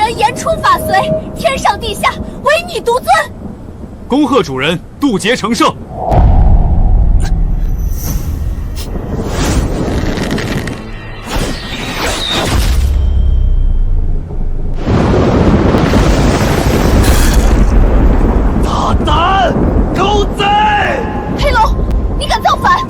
人言出法隨，天上地下唯你独尊。恭賀主人渡劫成圣。大胆，狗贼！黑龙，你敢造反！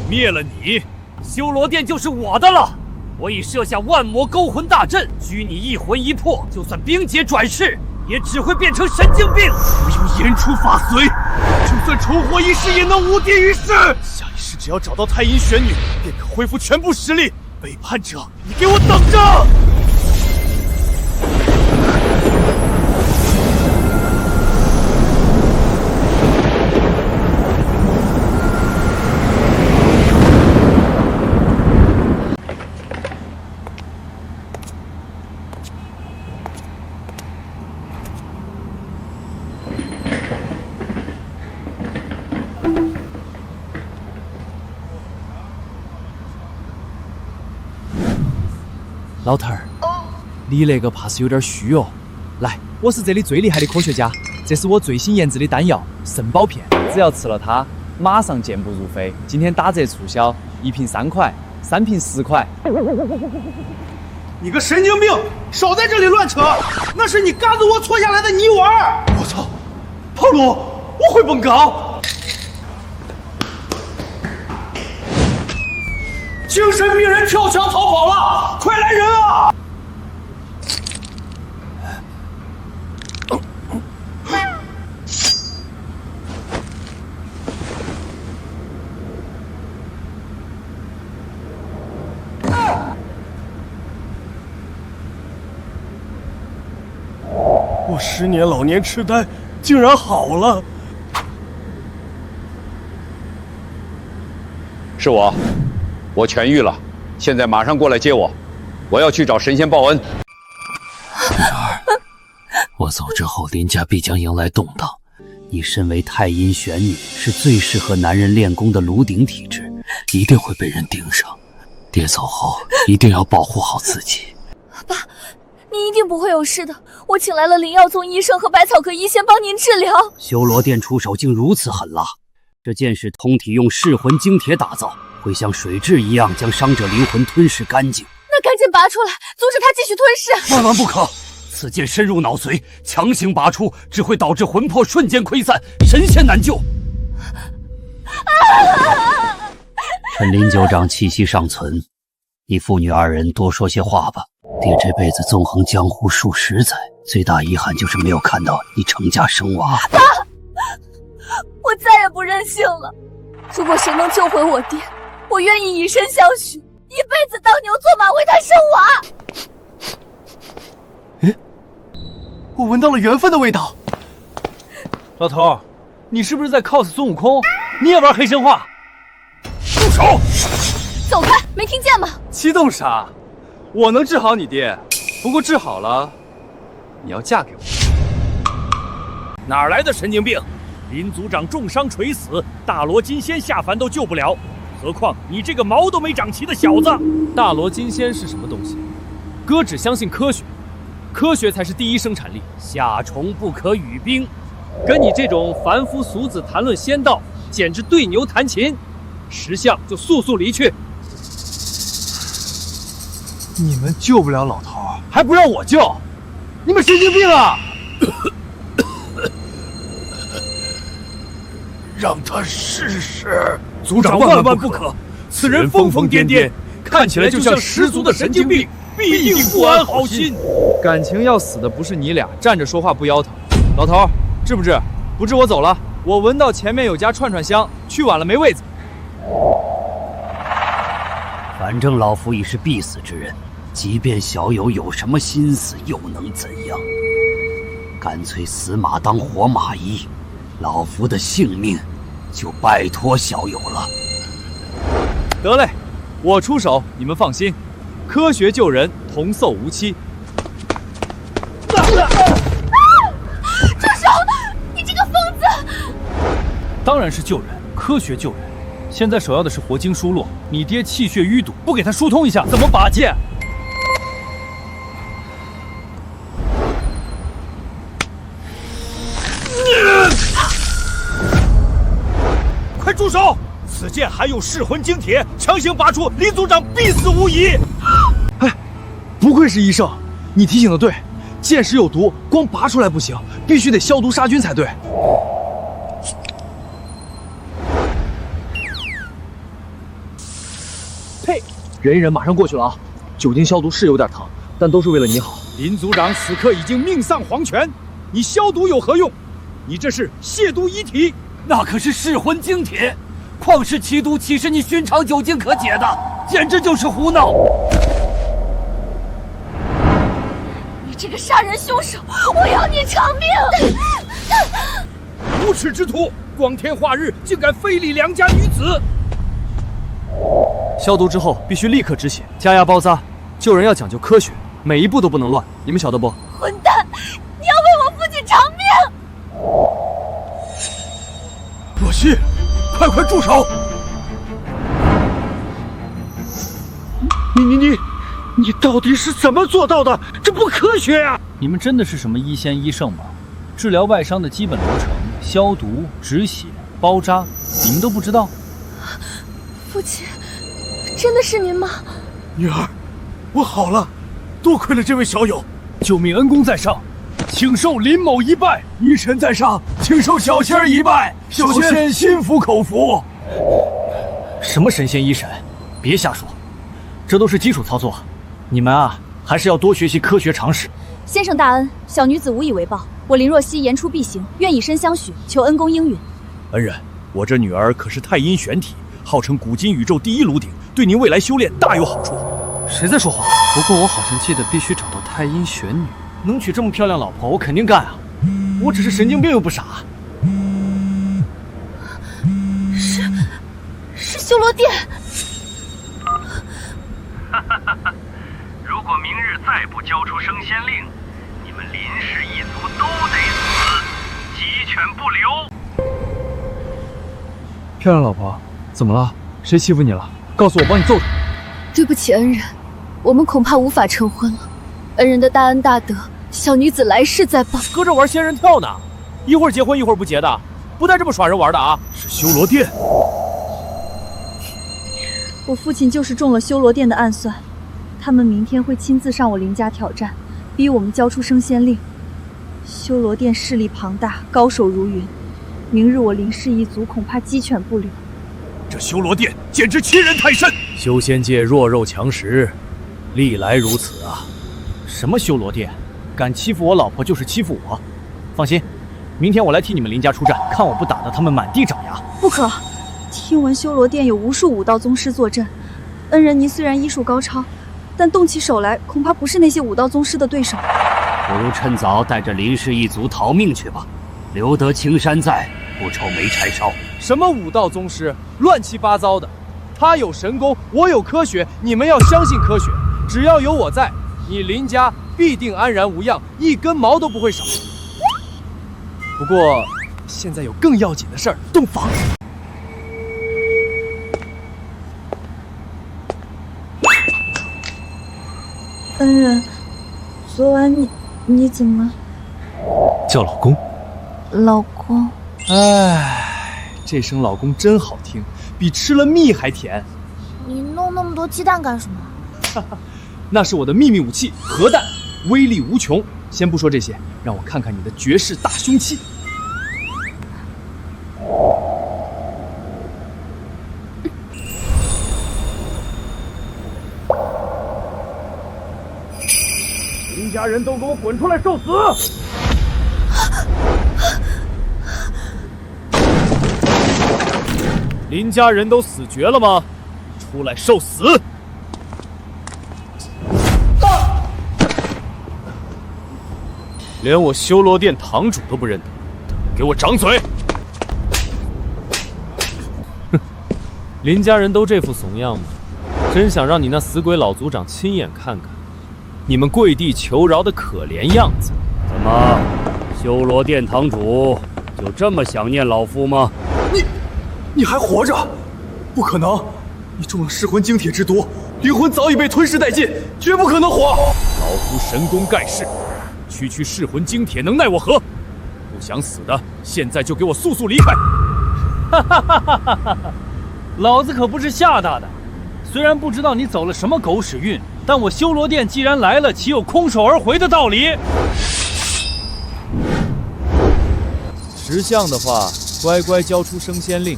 灭了你，修罗殿就是我的了。我已设下万魔勾魂大陣，拘你一魂一魄，就算冰解转世，也只会变成神经病。我有言出法随，就算重活一世，也能无敌于世。下一世只要找到太阴玄女，便可恢复全部实力。背叛者，你给我等着！老头儿，你那个怕是有点虚哦。来，我是这里最厉害的科学家，这是我最新研制的丹药肾宝片，只要吃了它，马上健步如飞。今天打折促销，1瓶3块，3瓶10块。你个神经病，少在这里乱扯！那是你嘎子窝搓下来的泥丸。我操，胖龙，我会蹦高！精神病人跳墙逃跑了，快来人啊！我10年老年痴呆竟然好了。是我痊愈了，现在马上过来接我，我要去找神仙报恩。女儿，我走之后，林家必将迎来动荡。你身为太阴玄女，是最适合男人练功的炉鼎体质，一定会被人盯上。爹走后，一定要保護好自己。爸，你一定不会有事的。我請來了靈藥宗醫生和百草科醫仙幫您治療。修羅殿出手竟如此狠辣，這劍是通體用噬魂精鐵打造，會像水蛭一樣將傷者靈魂吞噬乾淨。那趕緊拔出來，阻止他繼續吞噬。萬萬不可！此劍深入腦髓，強行拔出只會導致魂魄瞬間潰散，神仙難救。趁林九長氣息尚存，你父女二人多說些話吧。爹這輩子縱橫江湖數十載，最大遺憾就是沒有看到你成家生娃。爸，我再也不任性了。如果誰能救回我爹，我願意以身相許，一輩子當牛做馬為他生娃。我聞到了緣分的味道。老頭，你是不是在 cos 孫悟空？你也玩黑神話？住手！走開，沒聽見嗎？激動啥？我能治好你爹，不過治好了，你要嫁給我。哪來的神經病？林族長重傷垂死，大羅金仙下凡都救不了，何況你這個毛都沒長齊的小子。大羅金仙是什麼東西？哥只相信科學，科學才是第一生產力。夏蟲不可語冰，跟你這種凡夫俗子談論仙道，簡直對牛彈琴。識相就速速離去。你們救不了老頭，還不讓我救？你們神經病啊！讓他試試。族長萬萬不可，此人瘋瘋癲癲，看起來就像十足的神經病，必定不安好心。感情要死的不是你倆，站着說話不腰疼。老頭，治不治？不治我走了。我聞到前面有家串串香，去晚了沒位子。反正老夫已是必死之人，即便小友有什麼心思，又能怎樣？乾脆死馬當活馬醫，老夫的性命就拜託小友了。得嘞，我出手，你們放心，科學救人，童叟無欺。住手！你這個瘋子！當然是救人，科學救人。現在首要的是活經輸落，你爹氣血淤堵，不給他疏通一下，怎麼拔劍？住手！此剑含有噬魂晶铁，强行拔出，林族长必死无疑。哎，不愧是医生，你提醒的对，剑矢有毒，光拔出来不行，必须得消毒杀菌才对。呸！忍一忍，马上过去了啊。酒精消毒是有点疼，但都是为了你好。林族长此刻已经命丧黄泉，你消毒有何用？你这是亵渎遗体。那可是噬魂晶铁，旷世奇毒岂是你寻常酒精可解的？简直就是胡闹！你这个杀人凶手，我要你偿命！无耻之徒，光天化日竟敢非礼良家女子！消毒之后必须立刻止血，加压包扎。救人要讲究科学，每一步都不能乱，你们晓得不？混蛋！你要为我父亲偿命！若曦，快住手！你到底是怎麼做到的？這不科學呀！你們真的是什麼醫仙醫聖嗎？治療外傷的基本流程，消毒、止血、包紮，你們都不知道？父親，真的是您嗎？女兒，我好了，多虧了這位小友，救命恩公在上，請受林某一拜。醫神在上，請受小仙兒一拜。小仙心服口服。什麼神仙醫神，別瞎說，這都是基礎操作。你們啊，還是要多學習科學常識。先生大恩，小女子無以為報。我林若曦言出必行，願以身相許，求恩公應允。恩人，我這女兒可是太陰玄體，號稱古今宇宙第一爐鼎，對您未來修煉大有好處。誰在說話？不過我好像記得必須找到太陰玄女，能娶這麼漂亮老婆，我肯定幹啊！我只是神經病又不傻。是修羅殿。如果明日再不交出升仙令，你们林氏一族都得死，鸡犬不留。漂亮老婆，怎麼了？誰欺負你了？告訴我，幫你揍他。對不起，恩人，我們恐怕無法成婚了。恩人的大恩大德，小女子來世再報。擱着玩仙人跳呢，一會兒結婚一會兒不結的，不帶這麼耍人玩的啊！是修羅殿。我父親就是中了修羅殿的暗算，他們明天會親自上我林家挑戰，逼我們交出升仙令。修羅殿勢力龐大，高手如雲，明日我林氏一族恐怕雞犬不留。這修羅殿簡直欺人太甚！修仙界弱肉強食，歷來如此啊！什麼修羅殿，敢欺負我老婆就是欺負我。放心，明天我來替你們林家出戰，看我不打得他們滿地長牙。不可！聽聞修羅殿有無數武道宗師坐鎮，恩人您雖然醫術高超，但動起手來恐怕不是那些武道宗師的對手。不如趁早帶着林氏一族逃命去吧，留得青山在，不愁沒柴燒。什麼武道宗師，亂七八糟的。他有神功，我有科學，你們要相信科學。只要有我在，你林家必定安然無恙，一根毛都不會少。不過，現在有更要緊的事兒，洞房。恩人，昨晚你怎麼？叫老公。老公。哎，這聲老公真好聽，比吃了蜜還甜。你弄那麼多雞蛋幹什麼？那是我的秘密武器——核彈，威力無窮。先不說這些，讓我看看你的絕世大兇器。林家人都給我滾出來受死！林家人都死絕了嗎？出來受死！連我修羅殿堂主都不認得，給我掌嘴！哼，林家人都這副慫樣嗎？真想讓你那死鬼老族長親眼看看你們跪地求饒的可憐樣子。怎麼，修羅殿堂主就這麼想念老夫嗎？你還活着？不可能！你中了噬魂晶鐵之毒，靈魂早已被吞噬殆盡，絕不可能活！老夫神功蓋世，區噬魂晶鐵能奈我何？不想死的，現在就給我速速離開！老子可不是吓大的。虽然不知道你走了什么狗屎运，但我修罗殿既然来了，岂有空手而回的道理？识相的话，乖乖交出升仙令，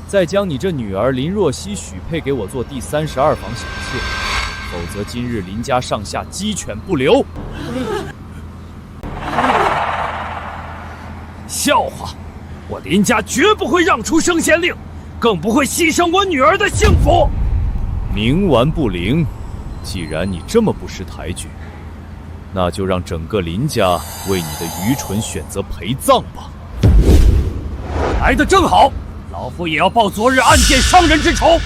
再将你这女儿林若曦许配给我做第32房小妾，否则今日林家上下鸡犬不留。笑话！我林家绝不会让出升仙令，更不会牺牲我女兒的幸福。冥顽不靈，既然你這麼不識抬舉，那就讓整個林家為你的愚蠢選擇陪葬吧。來得正好，老夫也要報昨日暗箭傷人之仇。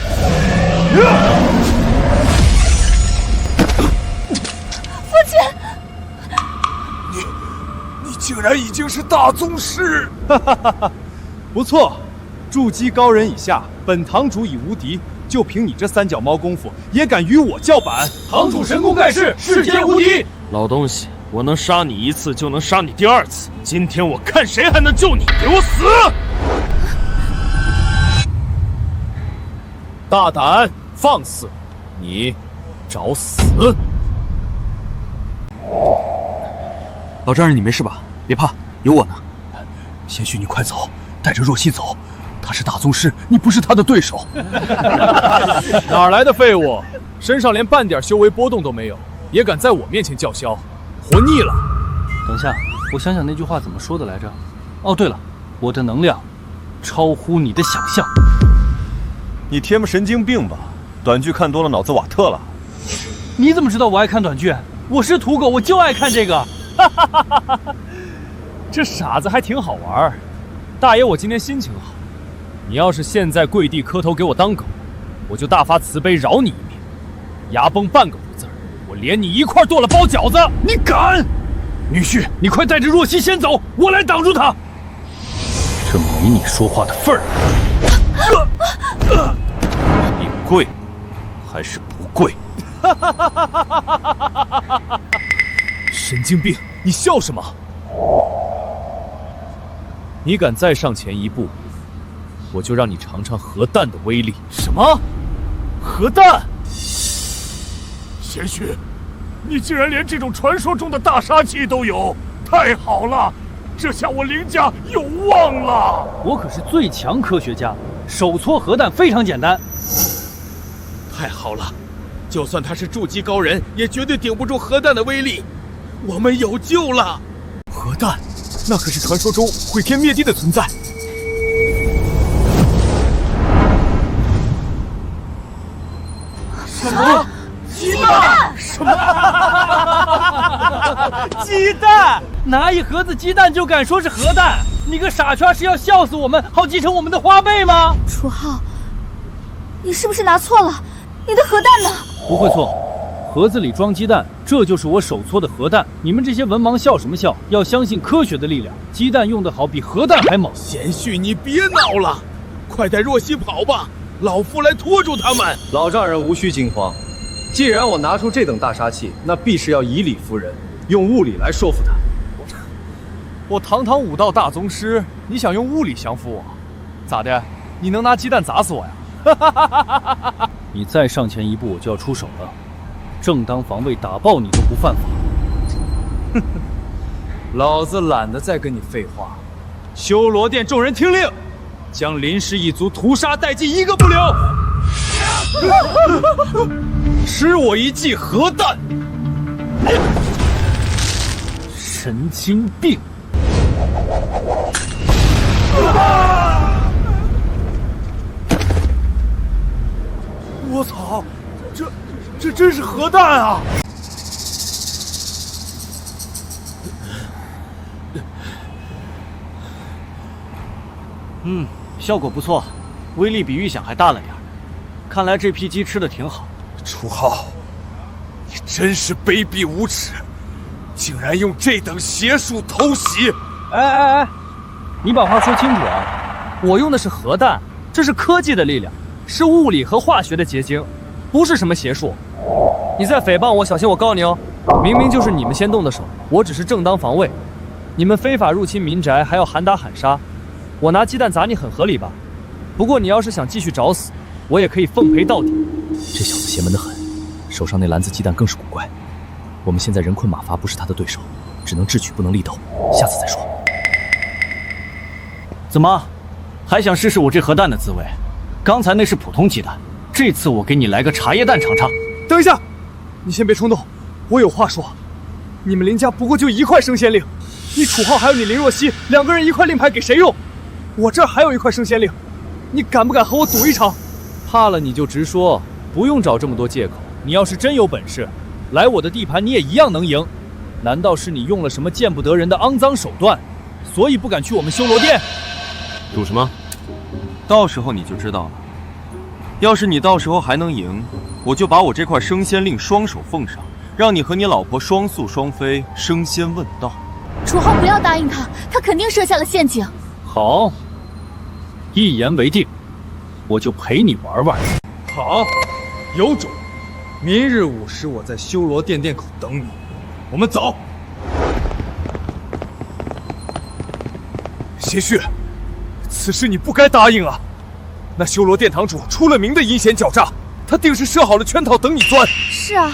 父親，你竟然已經是大宗師！不錯，築基高人以下，本堂主已無敵。就憑你這三腳貓功夫，也敢與我叫板？堂主神功蓋世，世間無敵！老東西，我能殺你一次，就能殺你第二次。今天我看誰還能救你！給我死！大膽放肆，你找死！老丈人，你沒事吧？別怕，有我呢。賢婿，你快走，帶着若曦走。他是大宗師，你不是他的對手。哪來的廢物？身上連半點修為波動都沒有，也敢在我面前叫囂，活膩了！等下，我想想那句話怎麼說的來着。哦，對了，我的能量超乎你的想象。你貼麼神經病吧？短劇看多了，腦子瓦特了。你怎麼知道我愛看短劇？我是土狗，我就愛看這個。這傻子還挺好玩。大爺，我今天心情好。你要是現在跪地磕頭給我當狗，我就大發慈悲饒你一命，牙崩半個不字兒，我連你一塊剁了包餃子！你敢？女婿，你快帶着若曦先走，我來擋住他。這沒你說話的份兒。你跪還是不跪？神經病！你笑什麼？你敢再上前一步，我就讓你嘗嘗核彈的威力。什麼？核彈？賢婿，你竟然連這種傳說中的大殺器都有，太好了！這下我林家有望了。我可是最強科學家，手搓核彈非常簡單。太好了，就算他是築基高人，也絕對頂不住核彈的威力。我們有救了！核彈，那可是傳說中毀天滅地的存在。什麼？雞蛋？什麼？雞蛋？拿一盒子雞蛋就敢說是核彈？你個傻圈是要笑死我們，好繼承我們的花唄嗎？楚浩，你是不是拿錯了？你的核彈呢？不會錯，盒子裡裝雞蛋，這就是我手搓的核彈。你們這些文盲笑什麼笑？要相信科學的力量，雞蛋用得好比核彈還猛。賢婿，你別鬧了，快帶若曦跑吧，老夫來拖住他們。老丈人無需驚慌，既然我拿出這等大殺器，那必是要以理服人，用物理來說服他。我堂堂武道大宗師，你想用物理降服我？咋的？你能拿雞蛋砸死我呀？你再上前一步，我就要出手了。正當防衛打爆你都不犯法。老子懶得再跟你廢話。修羅殿眾人聽令，將林氏一族屠殺殆盡，一個不留。吃我一記核彈！神經病！我操，這真是核彈啊！效果不錯，威力比預想還大了點。看來這批雞吃的挺好。楚浩，你真是卑鄙無恥，竟然用這等邪術偷襲！哎，你把話說清楚啊！我用的是核彈，這是科技的力量，是物理和化學的結晶，不是什麼邪術。你再誹謗我，小心我告你哦！明明就是你們先動的手，我只是正當防衛。你們非法入侵民宅，還要喊打喊殺，我拿雞蛋砸你很合理吧？不过你要是想继續找死，我也可以奉陪到底。这小子邪門得很，手上那篮子鸡蛋更是古怪。我们现在人困马乏，不是他的对手，只能智取不能力斗，下次再说。怎么，还想试试我这核弹的滋味？刚才那是普通鸡蛋，这次我给你来个茶叶蛋尝尝。等一下，你先别冲动，我有话说。你们林家不过就1块升仙令，你楚浩还有你林若曦2个人1块令牌给谁用？我这儿还有1块升仙令，你敢不敢和我赌一场？怕了你就直说，不用找这么多借口。你要是真有本事，来我的地盘你也一样能赢。难道是你用了什么见不得人的肮脏手段，所以不敢去我们修罗殿？赌什么？到时候你就知道了。要是你到时候还能赢，我就把我这块升仙令双手奉上，让你和你老婆双宿双飞，升仙问道。楚浩不要答应他，他肯定设下了陷阱。好，一言为定，我就陪你玩玩。好，有种！明日午时我在修罗殿殿口等你，我们走。邪绪，此事你不该答应啊！那修罗殿堂主出了名的阴险狡诈，他定是设好了圈套等你钻。是啊，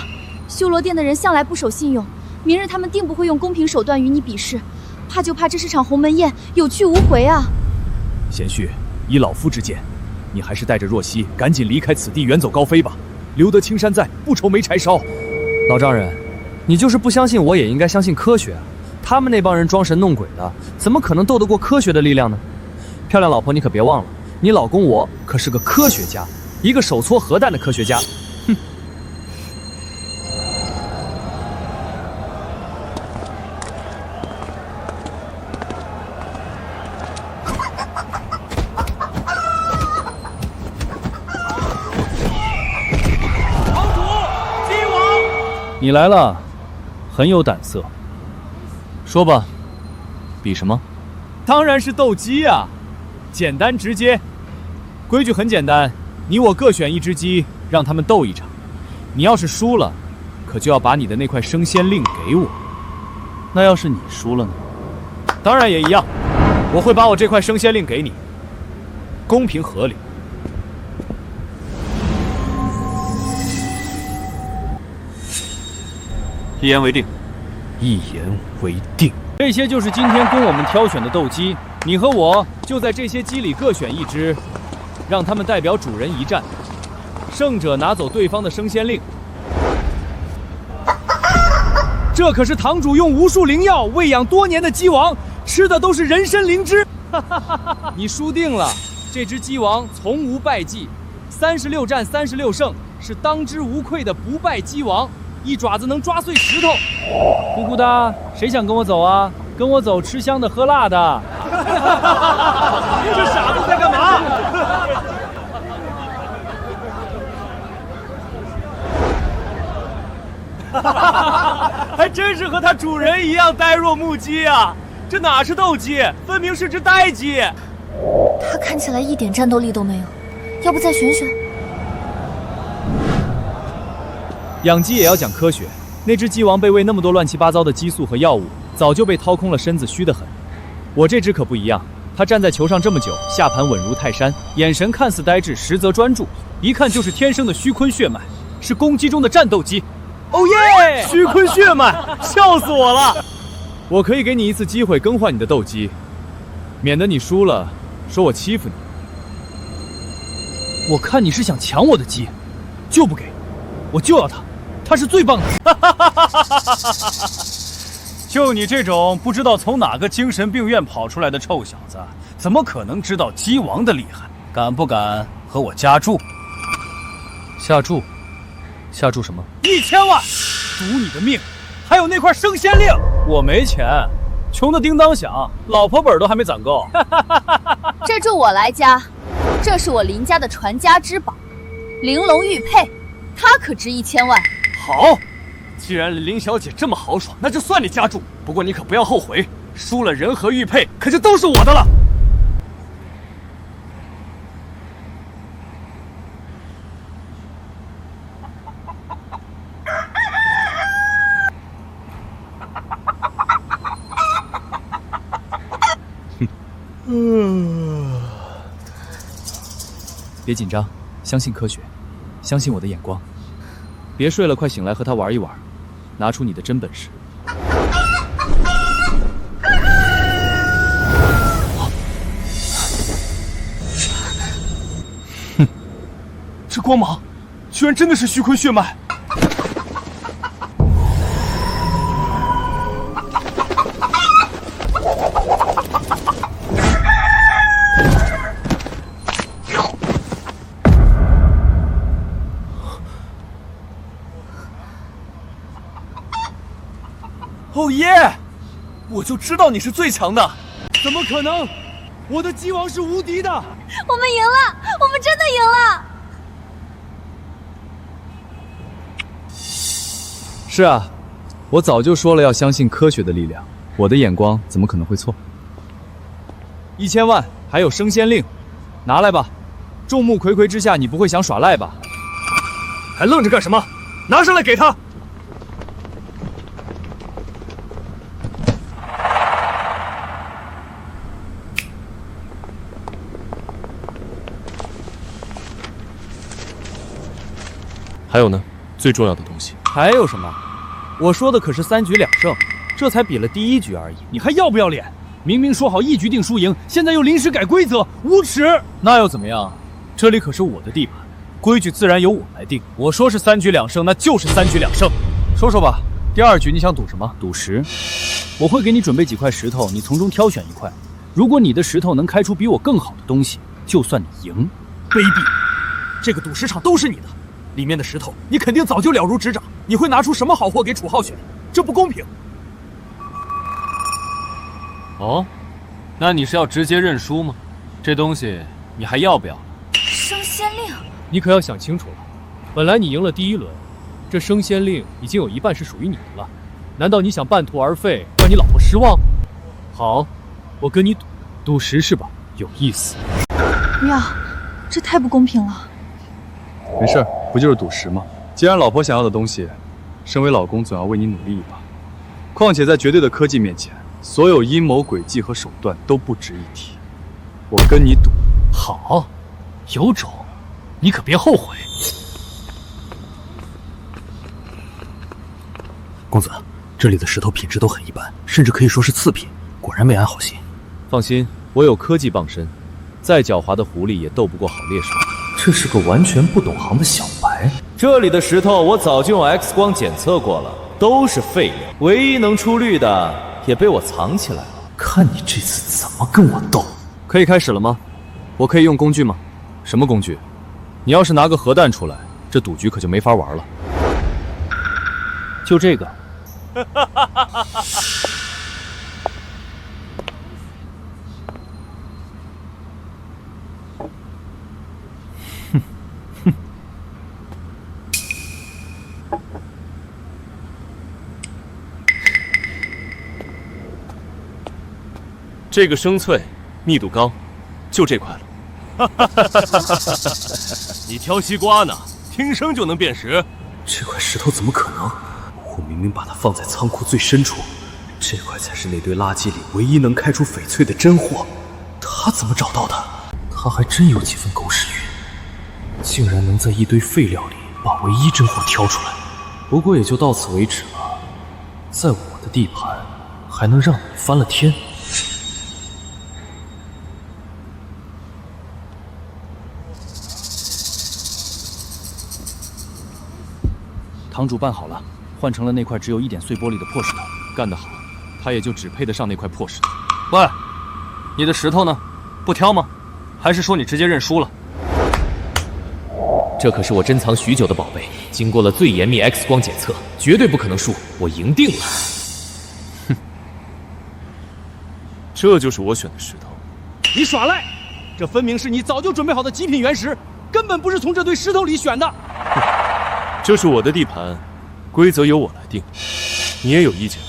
修罗殿的人向来不守信用，明日他们定不会用公平手段与你比试，怕就怕这是场鸿门宴，有去无回啊！贤婿，以老夫之见，你还是带着若曦赶紧离开此地，远走高飞吧。留得青山在，不愁没柴烧。老丈人，你就是不相信我也应该相信科学啊！他们那帮人装神弄鬼的，怎么可能斗得过科学的力量呢？漂亮老婆，你可别忘了，你老公我可是个科学家，一个手搓核弹的科学家。哼！你来了，很有胆色。说吧，比什么？当然是斗鸡啊，简单直接。规矩很简单，你我各选1只鸡，让他们斗一场。你要是输了，可就要把你的那块升仙令给我。那要是你输了呢？当然也一样，我会把我这塊升仙令給你，公平合理。一言為定。一言為定。這些就是今天供我們挑選的鬥雞，你和我就在這些雞裡各選1隻，讓他們代表主人一戰，勝者拿走對方的升仙令。這可是堂主用無數靈藥餵養多年的雞王，吃的都是人參靈芝。你輸定了，這隻雞王從無敗績，36戰36勝，是當之無愧的不敗雞王。一爪子能抓碎石頭。姑姑的，誰想跟我走啊？跟我走，吃香的喝辣的。這傻子在幹嘛？還真是和他主人一樣呆若木雞啊！這哪是鬥雞，分明是隻呆雞。他看起來一點戰鬥力都沒有，要不再選選？養雞也要講科學，那隻雞王被餵那麼多亂七八糟的激素和藥物，早就被掏空了身子，虛得很。我這隻可不一樣，它站在球上這麼久，下盤穩如泰山，眼神看似呆滯，實則專注，一看就是天生的虛坤血脈，是公雞中的戰鬥雞。哦耶！虛坤血脈，笑死我了！我可以給你一次機會更換你的鬥雞，免得你輸了，說我欺負你。我看你是想搶我的雞，就不給，我就要它。他是最棒的，就你這種不知道從哪個精神病院跑出來的臭小子，怎麼可能知道雞王的厲害？敢不敢和我加注？下注？下注什麼？1000萬，賭你的命，還有那塊升仙令。我沒錢，窮得叮當響，老婆本都還沒攢夠。這注我來加，這是我林家的傳家之寶，玲瓏玉佩，它可值1000萬。好，既然林小姐這麼豪爽，那就算你加注。不過你可不要後悔，輸了人和玉佩，可就都是我的了。別緊張，相信科學，相信我的眼光。別睡了，快醒來和他玩一玩，拿出你的真本事。哼，这光芒，居然真的是虚坤血脉！哦耶！我就知道你是最强的，怎么可能？我的鸡王是无敌的！我们赢了，我们真的赢了！是啊，我早就说了要相信科学的力量，我的眼光怎么可能会错？1000万，还有升仙令，拿来吧！众目睽睽之下，你不会想耍赖吧？还愣着干什么？拿上来给他！还有呢，最重要的东西。还有什么？我说的可是3局2胜，这才比了第1局而已。你还要不要脸？明明说好1局定输赢，现在又临时改规则，无恥！那又怎么样？这里可是我的地盘，规矩自然由我来定。我说是3局2胜，那就是3局2胜。说说吧，第2局你想赌什么？赌石。我会给你準備幾塊石頭，你從中挑選一塊。如果你的石頭能開出比我更好的東西，就算你贏。卑鄙！這個賭石場都是你的。裡面的石頭，你肯定早就了如指掌。你會拿出什麼好貨給楚浩選？這不公平。哦，那你是要直接認輸嗎？這東西你還要不要？升仙令，你可要想清楚了。本來你贏了第1輪，這升仙令已經有一半是屬於你的了。難道你想半途而廢，讓你老婆失望？好，我跟你賭，賭石是吧？有意思。不要，這太不公平了。沒事，不就是賭石嗎？既然老婆想要的東西，身為老公總要為你努力一把。況且在絕對的科技面前，所有陰謀詭計和手段都不值一提。我跟你賭。好，有種，你可別後悔。公子，這裡的石頭品質都很一般，甚至可以說是次品，果然沒安好心。放心，我有科技傍身，再狡猾的狐狸也鬥不過好獵手。這是個完全不懂行的小白。這裡的石頭我早就用 X 光檢測過了，都是廢料，唯一能出綠的也被我藏起來了。看你這次怎麼跟我鬥！可以開始了嗎？我可以用工具嗎？什麼工具？你要是拿個核彈出來，這賭局可就沒法玩了。就這個。這個生脆，密度高，就這塊了。你挑西瓜呢？聽聲就能辨識？這塊石頭怎麼可能？我明明把它放在倉庫最深處，這塊才是那堆垃圾裡唯一能開出翡翠的真貨。他怎麼找到的？他還真有幾分狗屎運，竟然能在一堆廢料裡把唯一真貨挑出來。不過也就到此為止了，在我的地盤，還能讓你翻了天？堂主辦好了，換成了那塊只有一點碎玻璃的破石頭。幹得好，他也就只配得上那塊破石頭。喂，你的石頭呢？不挑嗎？還是說你直接認輸了？這可是我珍藏許久的寶貝，經過了最嚴密 X 光檢測，絕對不可能輸，我贏定了。哼，這就是我選的石頭。你耍賴！這分明是你早就準備好的極品原石，根本不是從這堆石頭裡選的。這是我的地盤，規則由我來定。你也有意見？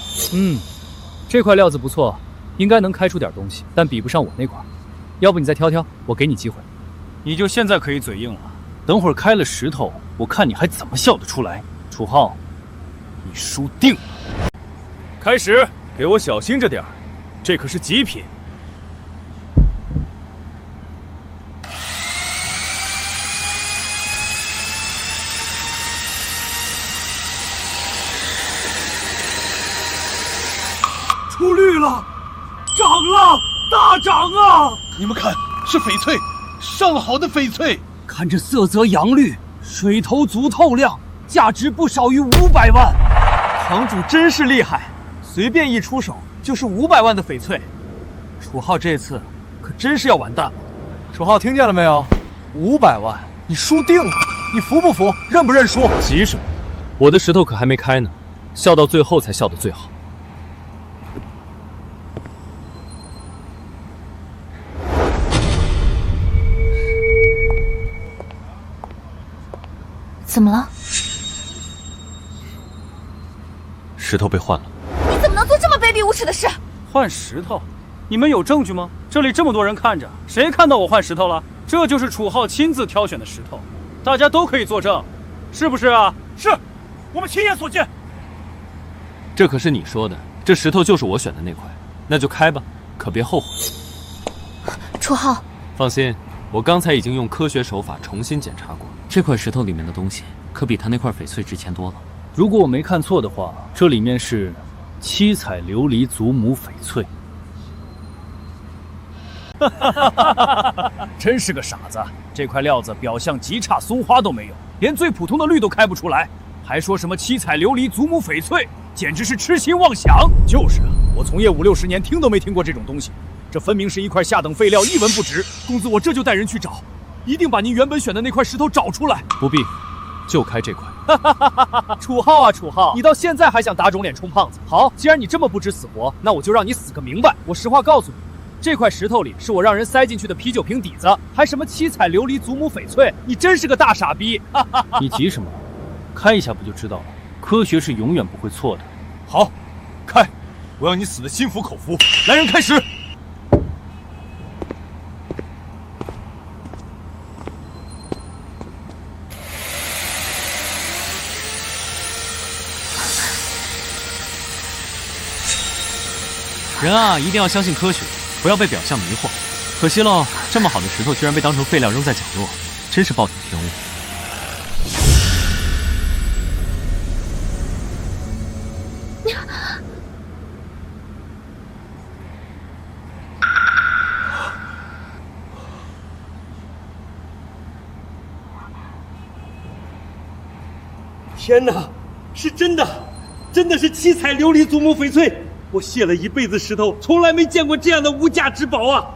這塊料子不錯，應該能開出點東西，但比不上我那塊。要不你再挑挑，我給你機會。你就現在可以嘴硬了，等會兒開了石頭，我看你還怎麼笑得出來。楚浩，你輸定了。開始，給我小心着點兒，這可是極品。出绿了，涨了，大涨啊！你们看，是翡翠，上好的翡翠。看这色泽阳绿，水头足透亮，价值不少于500万。堂主真是厉害，随便一出手就是500万的翡翠。楚浩这次可真是要完蛋了。楚浩听见了没有？500万，你输定了，你服不服？认不認輸？急什麼？我的石頭可還沒開呢，笑到最後才笑得最好。怎麼了？石頭被換了。你怎麼能做這麼卑鄙無恥的事？換石頭？你們有證據嗎？這裡這麼多人看着，誰看到我換石頭了？這就是楚浩親自挑選的石頭，大家都可以作證，是不是啊？是，我們親眼所見。這可是你說的，這石頭就是我選的那塊，那就開吧，可別後悔。楚浩，放心，我剛才已經用科學手法重新檢查過，這塊石頭裡面的東西可比他那塊翡翠值錢多了。如果我沒看錯的話，這裡面是七彩琉璃祖母翡翠。真是個傻子，這塊料子表象極差，松花都沒有，連最普通的綠都開不出來，還說什麼七彩琉璃祖母翡翠，簡直是痴心妄想。就是啊，我從業50-60年，聽都沒聽過這種東西，這分明是一塊下等廢料，一文不值。公子，我這就帶人去找，一定把您原本選的那塊石頭找出來。不必，就開這塊。楚浩啊，楚浩，你到現在還想打腫臉充胖子？好，既然你這麼不知死活，那我就讓你死個明白。我實話告訴你，這塊石頭裡是我讓人塞進去的啤酒瓶底子，還什麼七彩琉璃祖母翡翠，你真是個大傻逼！你急什麼？開一下不就知道了？科學是永遠不會錯的。好，開！我要你死得心服口服。來人，開始！人啊，一定要相信科學，不要被表象迷惑。可惜了，這麼好的石頭居然被當成廢料扔在角落，真是暴殄天物。天哪，是真的，真的是七彩琉璃祖母翡翠！我卸了一輩子石頭，從來沒見過這樣的無價之寶啊！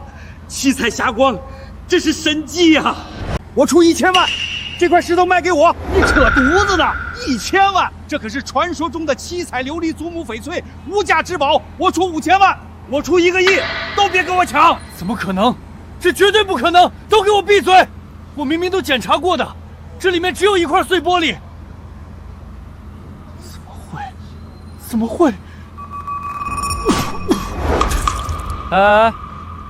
七彩霞光，這是神蹟啊！我出1000萬，這塊石頭賣給我！你扯犢子呢？1000萬，這可是傳說中的七彩琉璃祖母翡翠，無價之寶！我出5000萬，我出1個億，都別跟我搶！怎麼可能？這絕對不可能！都給我閉嘴！我明明都檢查過的，這裡面只有一塊碎玻璃。怎麼會？哎，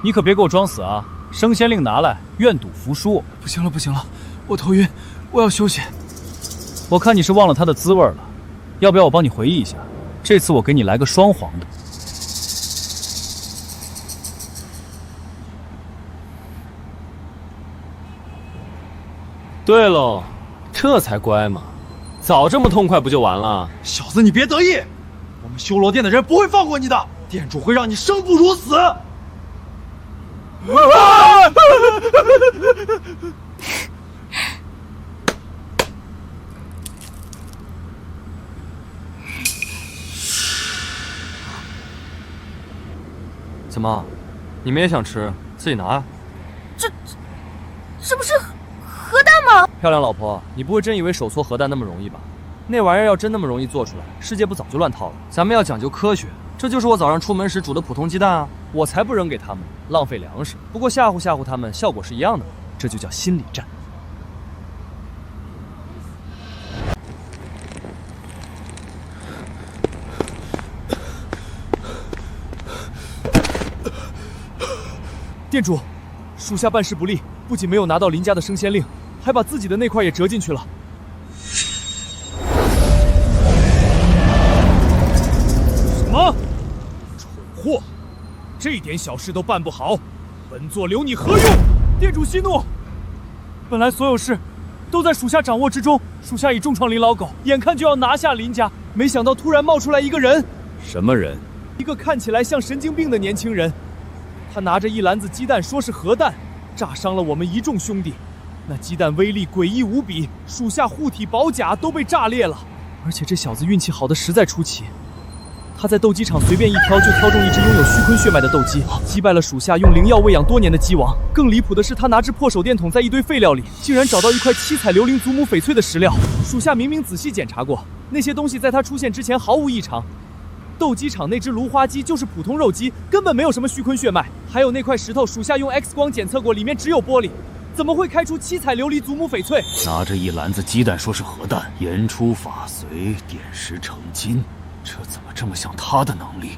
你可別給我裝死啊！升仙令拿來，願賭服輸。不行了，不行了，我頭暈，我要休息。我看你是忘了它的滋味了，要不要我幫你回憶一下？這次我給你來個雙黃的。對嘍，這才乖嘛，早這麼痛快不就完了？小子，你別得意，我們修羅殿的人不會放過你的，店主會讓你生不如死。怎麼，你們也想吃？自己拿啊！這不是核彈嗎？漂亮老婆，你不會真以為手搓核彈那麼容易吧？那玩意兒要真那麼容易做出來，世界不早就亂套了？咱們要講究科學，這就是我早上出門時煮的普通雞蛋啊！我才不扔給他們，浪費糧食。不過嚇唬嚇唬他們，效果是一樣的嘛，這就叫心理戰。店主，属下辦事不力，不僅沒有拿到林家的升仙令，還把自己的那塊也折進去了。什麼？蠢貨！這點小事都辦不好，本座留你何用？店主息怒，本來所有事都在屬下掌握之中，屬下已重創林老狗，眼看就要拿下林家，沒想到突然冒出來一個人。什麼人？一个看起来像神经病的年轻人。他拿着一篮子鸡蛋，说是核弹，炸伤了我们一众兄弟。那鸡蛋威力诡異無比，属下護體寶甲都被炸裂了。而且這小子運氣好的實在出奇，他在鬥雞場隨便一挑就挑中一隻擁有虛坤血脈的鬥雞，擊敗了屬下用靈藥餵養多年的雞王。更離譜的是，他拿隻破手電筒在一堆廢料裡，竟然找到一塊七彩琉靈祖母翡翠的石料。屬下明明仔細檢查過，那些東西在他出現之前毫無異常。鬥雞場那隻蘆花雞就是普通肉雞，根本沒有什麼虛坤血脈。還有那塊石頭，屬下用 X 光檢測過，裡面只有玻璃。怎麼會開出七彩琉璃祖母翡翠？拿着一籃子雞蛋說是核彈，言出法隨，點石成金，這怎麼這麼像他的能力？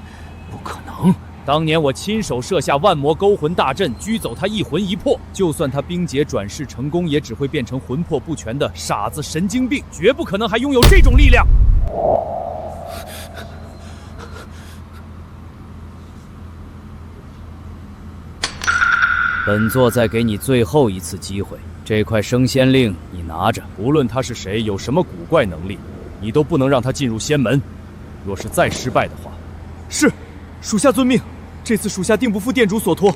不可能！當年我親手設下萬魔勾魂大陣，拘走他一魂一魄。就算他冰結轉世成功，也只會變成魂魄不全的傻子神經病，絕不可能還擁有這種力量。本座再給你最後一次機會，這塊升仙令你拿着，無論他是誰，有什麼古怪能力，你都不能讓他進入仙門。若是再失敗的話，是，屬下遵命。這次屬下定不負店主所託。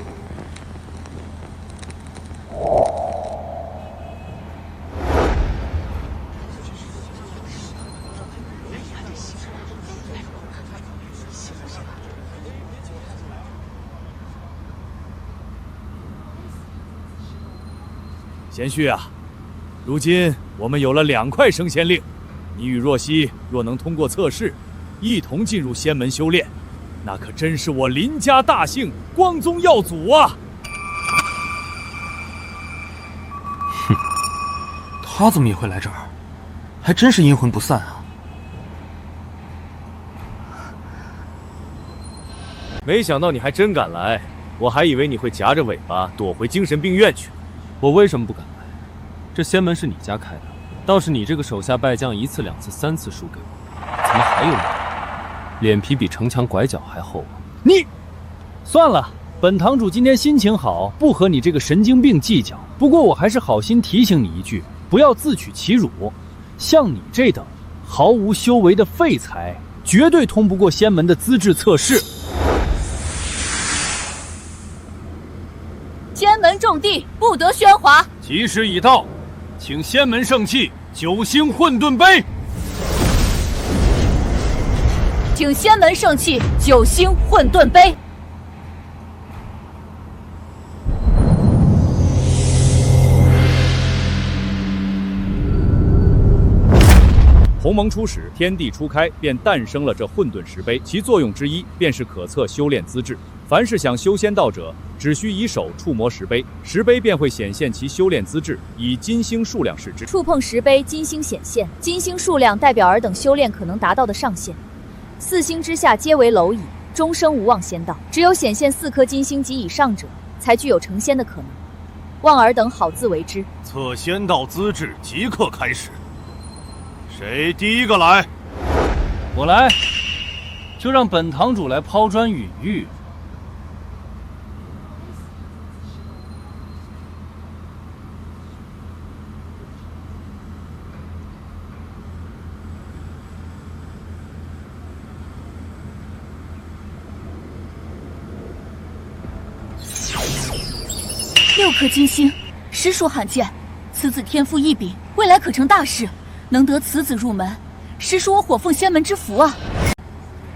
贤婿啊，如今我們有了2塊升仙令，你與若曦若能通過測試，一同進入仙門修煉，那可真是我林家大幸，光宗耀祖啊！哼，他怎麼也會來這兒？還真是陰魂不散啊！沒想到你還真敢來，我還以為你會夾着尾巴躲回精神病院去。我為什麼不敢來？這仙門是你家開的，倒是你這個手下敗將1次2次3次輸給我，怎麼還有你？臉皮比城牆拐角還厚啊！你，算了，本堂主今天心情好，不和你這個神經病計較。不過我還是好心提醒你一句，不要自取其辱。像你這等毫無修為的廢材，絕對通不過仙門的資質測試。仙門重地，不得喧嘩。吉時已到，請仙門聖器9星混沌杯。請仙門聖器9星混沌杯。鸿蒙初始，天地初開，便誕生了這混沌石碑。其作用之一，便是可測修煉資質。凡是想修仙道者，只需以手觸摸石碑，石碑便會顯現其修煉資質，以金星數量示之。觸碰石碑，金星顯現，金星數量代表爾等修煉可能達到的上限。4星之下皆為螻蟻，終生無望仙道。只有顯現4顆金星及以上者，才具有成仙的可能。望爾等好自為之。測仙道資質即刻開始。誰第一個來？我來，就讓本堂主來拋磚引玉。6顆金星，實屬罕見。此子天賦異稟，未來可成大事。能得此子入門，實屬我火鳳仙門之福啊！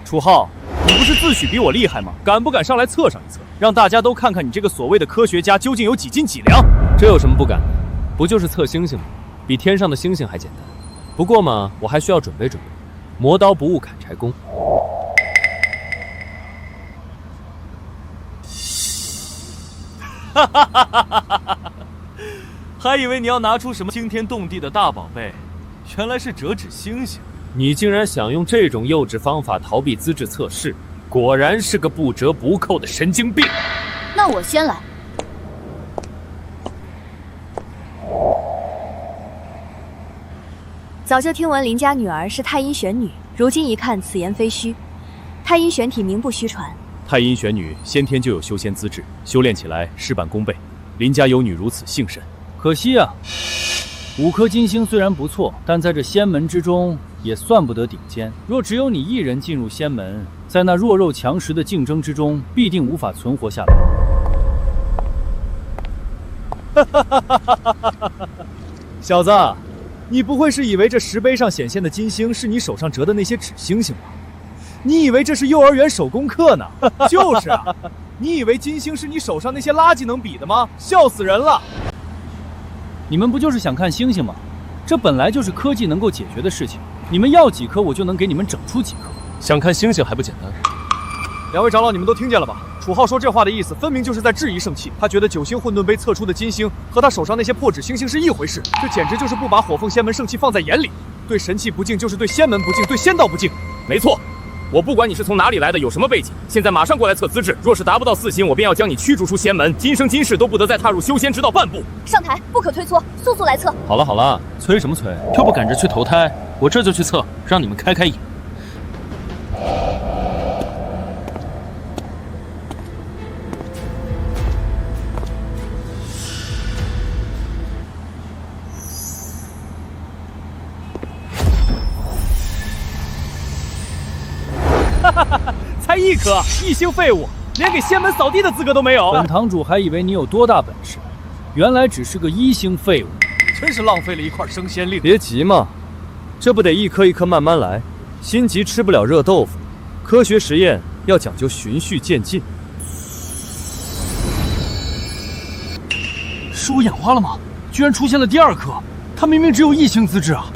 楚浩，你不是自詡比我厲害嗎？敢不敢上來測上一測，讓大家都看看你這個所謂的科學家究竟有幾斤幾兩？這有什麼不敢的？不就是測星星嗎？比天上的星星還簡單。不過嘛，我還需要準備準備，磨刀不誤砍柴工。哈哈哈哈哈哈！還以為你要拿出什麼驚天動地的大寶貝。原來是折紙星星，你竟然想用這種幼稚方法逃避資質測試，果然是個不折不扣的神經病。那我先來。早就聽聞林家女兒是太陰玄女，如今一看，此言非虛。太陰玄體名不虛傳。太陰玄女先天就有修仙資質，修煉起來事半功倍。林家有女如此幸甚，可惜啊。5顆金星雖然不錯，但在這仙門之中也算不得頂尖。若只有你一人進入仙門，在那弱肉強食的競爭之中，必定無法存活下來。小子，你不會是以為這石碑上顯現的金星是你手上折的那些紙星星吧？你以為這是幼兒園手工課呢？就是啊，你以為金星是你手上那些垃圾能比的嗎？笑死人了！你們不就是想看星星嗎？這本來就是科技能夠解決的事情。你們要幾顆，我就能給你們整出幾顆。想看星星還不簡單？兩位長老，你們都听见了吧？楚浩說這話的意思，分明就是在質疑聖器。他覺得九星混沌杯測出的金星和他手上那些破紙星星是一回事，這簡直就是不把火鳳仙門聖器放在眼裡。對神器不敬，就是對仙門不敬，對仙道不敬。沒錯，我不管你是從哪裡來的，有什麼背景，現在馬上過來測資質。若是達不到4星，我便要將你驅逐出仙門，今生今世都不得再踏入修仙之道半步。上台，不可推脱，速速来測。好了好了，催什麼催？又不趕着去投胎，我這就去測，讓你們開開眼。才1顆，1星廢物，連給仙門掃地的資格都沒有。本堂主還以為你有多大本事，原來只是個1星廢物，真是浪費了一塊升仙令。別急嘛，這不得一顆一顆慢慢來，心急吃不了熱豆腐。科學實驗要講究循序漸進。是我眼花了嗎？居然出現了第2顆，他明明只有1星資質啊！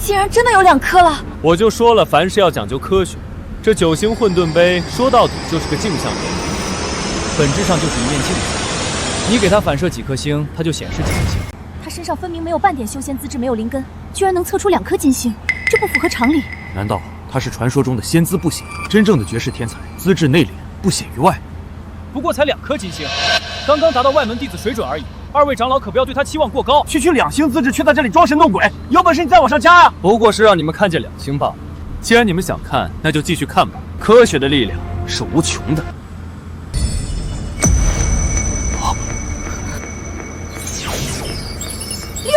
竟然真的有2顆了！我就說了，凡事要講究科學。這9星混沌杯說到底就是個鏡像杯，本質上就是一面鏡子。你給它反射幾顆星，它就顯示幾顆星。他身上分明沒有半點修仙資質，沒有靈根，居然能測出2顆金星，這不符合常理。難道他是傳說中的仙姿不顯？真正的絕世天才，資質內斂，不顯於外。不過才2顆金星，剛剛達到外門弟子水準而已。2位長老可不要對他期望過高。區區2星資質，卻在這裡裝神弄鬼，有本事你再往上加啊！不過是讓你們看見2星罷了。既然你們想看，那就繼續看吧。科學的力量是無窮的。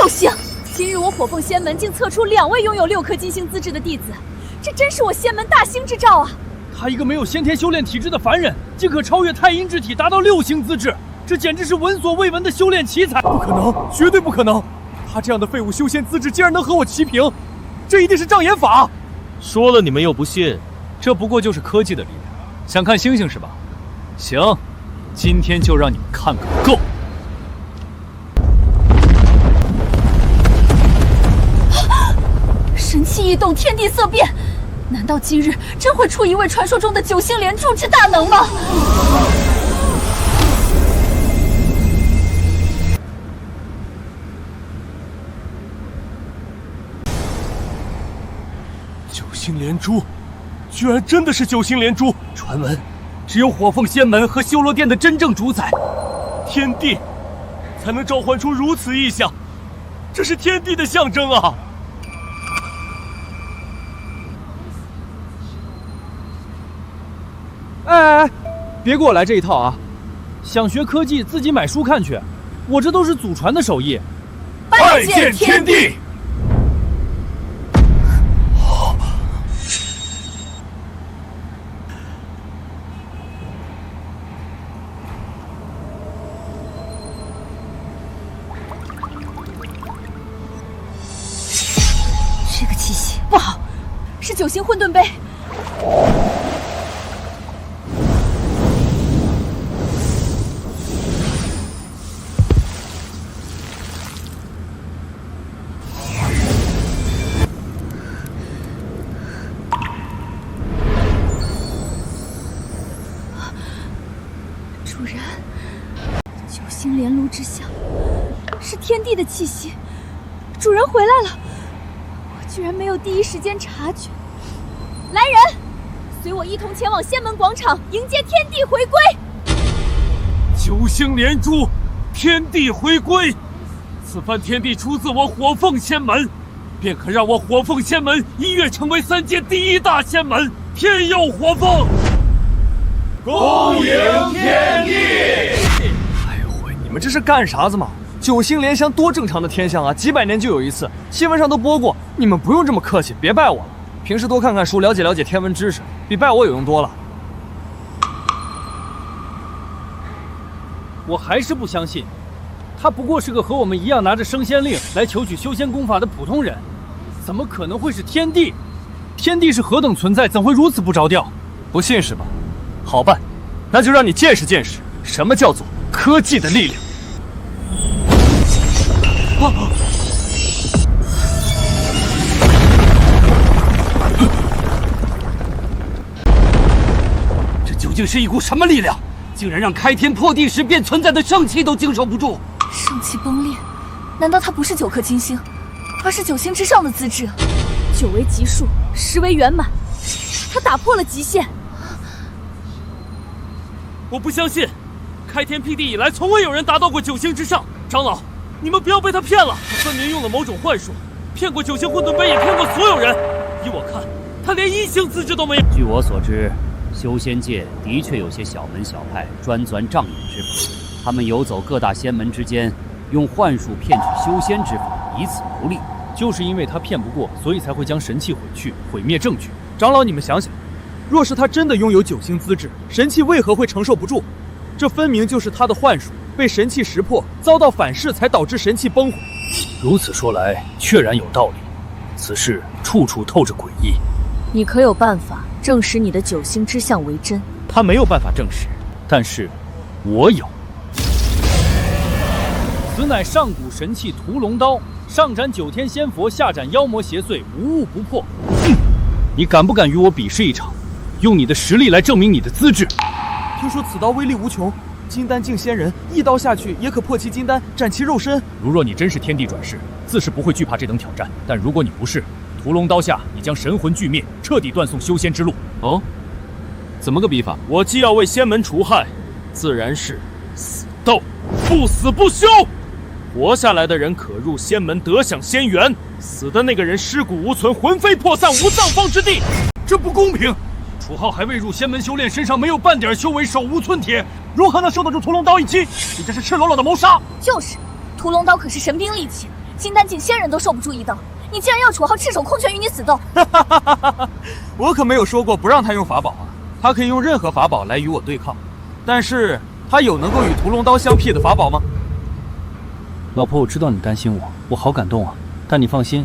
6星！今日我火鳳仙門竟測出2位擁有6顆金星資質的弟子，這真是我仙門大興之兆啊！他一個沒有先天修煉體質的凡人，竟可超越太陰之體，達到6星資質，這簡直是聞所未聞的修煉奇才！不可能，絕對不可能！他這樣的廢物修仙資質竟然能和我齊平，這一定是障眼法！說了你們又不信，這不過就是科技的力量。想看星星是吧？行，今天就讓你们看个够。神器异动，天地色变，难道今日真會出一位傳說中的9星連珠之大能嗎？9星連珠，居然真的是9星連珠！傳聞，只有火鳳仙門和修羅殿的真正主宰天帝，才能召喚出如此異象，這是天帝的象徵啊！哎，別給我來這一套啊！想學科技，自己買書看去。我這都是祖傳的手藝。拜見天帝！這個氣息不好，是9星混沌杯。主人，9星连炉之象，是天帝的氣息。主人回來了，我居然沒有第一時間察覺。來人，隨我一同前往仙門廣場迎接天帝回歸。 9星連珠，天帝回歸。此番天帝出自我火鳳仙門，便可讓我火鳳仙門一躍成為3界第1大仙門，天佑火鳳。恭迎天帝！哎呦喂，你們這是幹啥子嘛？9星連香多正常的天象啊，幾百年就有一次，新聞上都播過。你們不用這麼客氣，別拜我了。平时多看看書，了解了解天文知识，比拜我有用多了。我还是不相信，他不过是个和我们一样拿着升仙令来求取修仙功法的普通人，怎么可能会是天帝？天帝是何等存在，怎会如此不着调？不信是吧？好办，那就让你见识见识什么叫做科技的力量。这究竟是一股什么力量？竟然让开天破地时便存在的圣气都经受不住。圣气崩裂，难道它不是9颗金星，而是9星之上的资质？9为极数，10为圓滿，它打破了极限。我不相信，開天闢地以來，從未有人達到過9星之上。長老，你們不要被他騙了，他分明用了某種幻術，騙過9星混沌杯，也騙過所有人。依我看，他連1星資質都沒有。據我所知，修仙界的確有些小門小派專鑽障眼之法，他們游走各大仙門之間，用幻術騙取修仙之法，以此牟利。就是因為他騙不過，所以才會將神器毀去，毀滅證據。長老，你們想想，若是他真的擁有9星資質，神器為何會承受不住？這分明就是他的幻術被神器識破，遭到反噬，才導致神器崩毀。如此說來，確然有道理。此事處處透着詭異。你可有辦法證實你的9星之相為真？他沒有辦法證實，但是我有。此乃上古神器屠龍刀，上斬9天仙佛，下斬妖魔邪祟，無物不破。你敢不敢與我比試一場？用你的實力來證明你的資質。聽說此刀威力無窮，金丹境仙人一刀下去也可破其金丹，斬其肉身。如若你真是天地轉世，自是不會懼怕這等挑戰。但如果你不是，屠龍刀下你將神魂俱滅，徹底斷送修仙之路。哦，怎麼個比法？我既要為仙門除害，自然是死鬥，不死不休。活下來的人可入仙門得享仙緣，死的那個人屍骨無存，魂飛魄散，無葬方之地。這不公平！楚浩還未入仙門修煉，身上沒有半點修為，手無寸鐵，如何能受得住屠龍刀一擊？你這是赤裸裸的謀殺！就是，屠龍刀可是神兵利器，金丹境仙人都受不住一刀，你竟然要楚浩赤手空拳與你死鬥！我可沒有說過不讓他用法寶啊，他可以用任何法寶來與我對抗，但是他有能夠與屠龍刀相媲的法寶嗎？老婆，我知道你擔心我好感動啊，但你放心，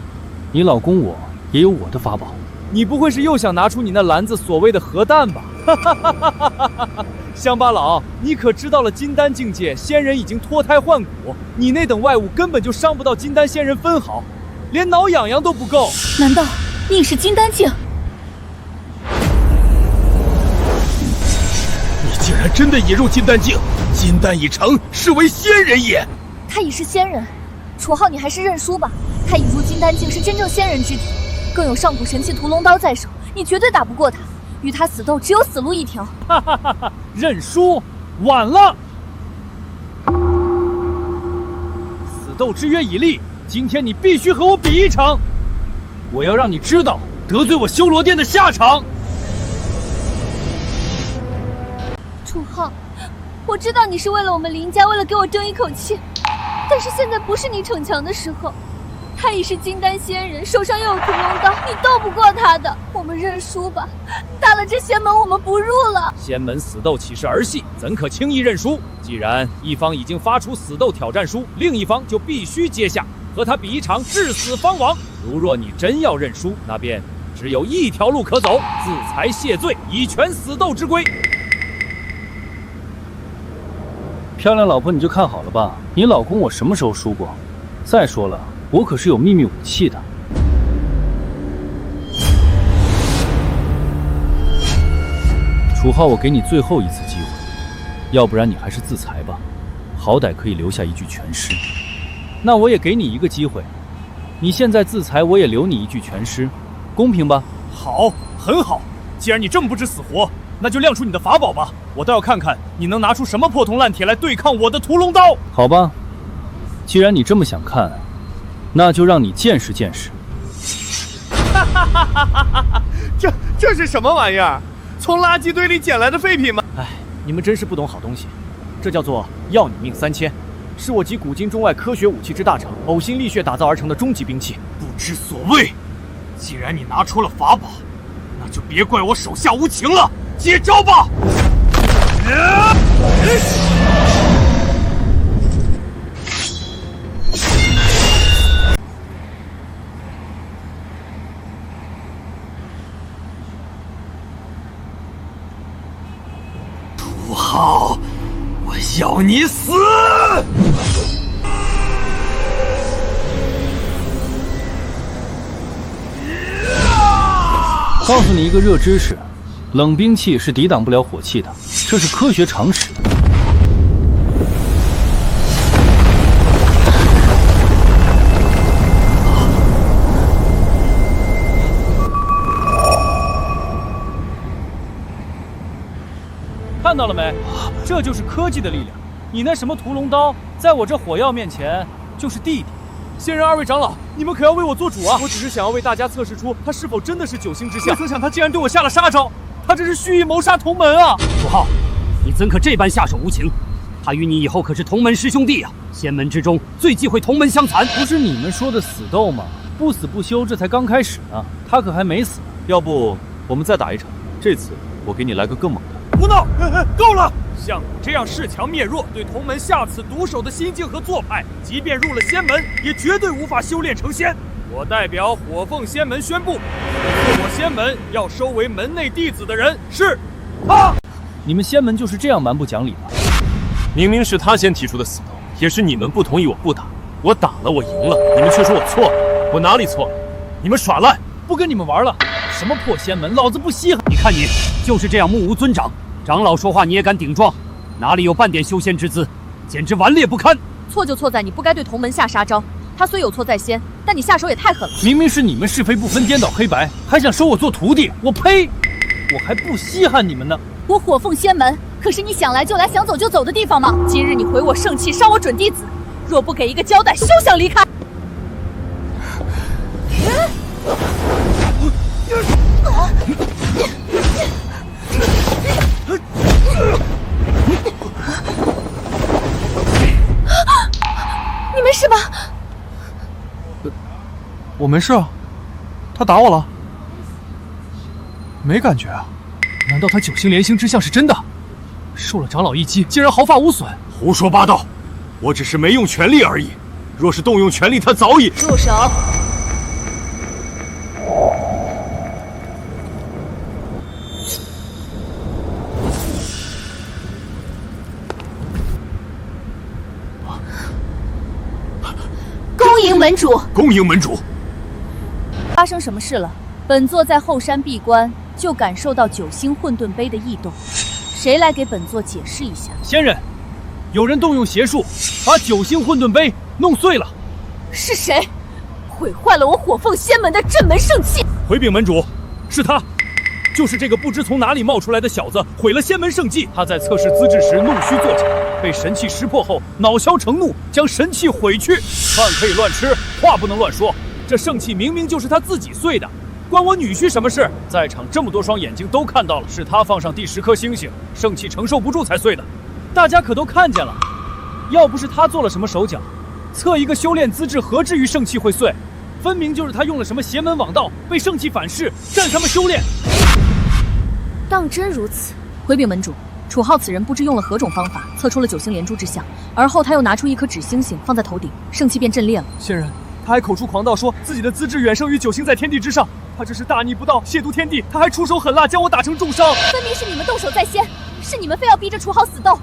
你老公我也有我的法寶。你不會是又想拿出你那籃子所謂的核彈吧？鄉巴佬，你可知道了金丹境界，仙人已經脫胎換骨，你那等外物根本就傷不到金丹仙人分毫，連撓癢癢都不夠。難道你是金丹境？你竟然真的引入金丹境，金丹已成，是為仙人也。他已是仙人，楚浩你還是認輸吧。他引入金丹境是真正仙人之體，更有上古神器屠龍刀在手，你絕對打不過他。與他死鬥，只有死路一條。認輸，晚了。死鬥之約已立，今天你必須和我比一場。我要讓你知道得罪我修羅殿的下場。楚浩，我知道你是為了我們林家，為了給我爭一口氣，但是現在不是你逞強的時候。他已是金丹仙人，手上又有屠龍刀，你鬥不過他的。我們認輸吧，大了這仙門我們不入了。仙門死鬥豈是兒戲，怎可輕易認輸？既然一方已經發出死鬥挑戰書，另一方就必須接下，和他比一場至死方往。如若你真要認輸，那便只有一條路可走，自裁謝罪，以全死鬥之規。漂亮老婆，你就看好了吧，你老公我什麼時候輸過？再說了，我可是有秘密武器的。楚浩，我給你最後一次機會，要不然你還是自裁吧，好歹可以留下一具全屍。那我也給你一個機會，你現在自裁，我也留你一具全屍，公平吧？好，很好。既然你這麼不知死活，那就亮出你的法寶吧，我倒要看看你能拿出什麼破銅爛鐵來對抗我的屠龍刀。好吧，既然你這麼想看，那就讓你見識見識。這是什麼玩意兒？從垃圾堆裡撿來的廢品嗎？哎，你們真是不懂好東西。這叫做要你命3000，是我集古今中外科學武器之大成，嘔心瀝血打造而成的終極兵器。不知所謂，既然你拿出了法宝，那就别怪我手下无情了，接招吧！土豪，我要你死！告诉你一个热知识，冷兵器是抵挡不了火气的，这是科学常识。看到了没？这就是科技的力量。你那什么屠龙刀，在我这火药面前就是弟弟。仙人二位长老，你们可要为我做主啊！我只是想要为大家测试出他是否真的是九星之下，没曾想他竟然对我下了杀招，他这是蓄意谋杀同门啊！土豪，你怎可这般下手无情？他与你以后可是同门师兄弟啊！仙门之中最忌讳同门相残。不是你们说的死斗吗？不死不休，这才刚开始呢，他可还没死。要不我们再打一场？这次我给你来个更猛的。胡闹！够了！像你这样恃强灭弱、对同门下此毒手的心境和做派，即便入了仙门，也绝对无法修炼成仙。我代表火凤仙门宣布，我仙门要收为门内弟子的人是他。你们仙门就是这样蛮不讲理的？明明是他先提出的死斗，也是你们不同意我不打，我打了我赢了，你们却说我錯了，我哪裡錯了？你們耍賴！不跟你們玩了，什麼破仙門，老子不稀罕！你看你就是這樣目無尊長，長老說話你也敢頂撞，哪裡有半點修仙之姿，簡直頑劣不堪！錯就錯在你不該對同門下殺招，他雖有錯在先，但你下手也太狠了。明明是你們是非不分，顛倒黑白，還想收我做徒弟，我呸！我還不稀罕你們呢！我火鳳仙門可是你想來就來想走就走的地方嗎？今日你毀我聖器，傷我準弟子，若不給一個交代，休想離開！你沒事吧？我沒事啊，他打我了，沒感覺啊。難道他九星連星之相是真的？受了長老一擊，竟然毫髮無損？胡說八道！我只是沒用全力而已，若是動用全力，他早已……住手！恭迎門主！恭迎門主！發生什麼事了？本座在後山閉關，就感受到九星混沌杯的異動，誰來給本座解釋一下？仙人，有人動用邪術，把九星混沌杯弄碎了。是誰？毀壞了我火鳳仙門的鎮門聖器！回禀門主，是他，就是這個不知從哪裡冒出來的小子毀了仙門聖技。他在測試資質時怒須作假，被神器識破後惱羞成怒，將神器毀去。飯可以亂吃，話不能亂說。這聖器明明就是他自己碎的。關我女婿什麼事？在場這麼多雙眼睛都看到了，是他放上第10顆星星，聖器承受不住才碎的。大家可都看見了，要不是他做了什麼手腳，測一個修煉資質何至於聖器會碎？分明就是他用了什麼邪門網道，被聖器反噬，占他們修煉。當真如此，回禀門主，楚浩此人不知用了何種方法，測出了九星連珠之相，而後他又拿出一顆紙星星放在頭頂，聖器便震裂了。仙人，他還口出狂道，說自己的資質遠勝於九星在天地之上。他這是大逆不道，褻瀆天地，他還出手狠辣，將我打成重傷。分明是你們動手在先，是你們非要逼着楚浩死鬥。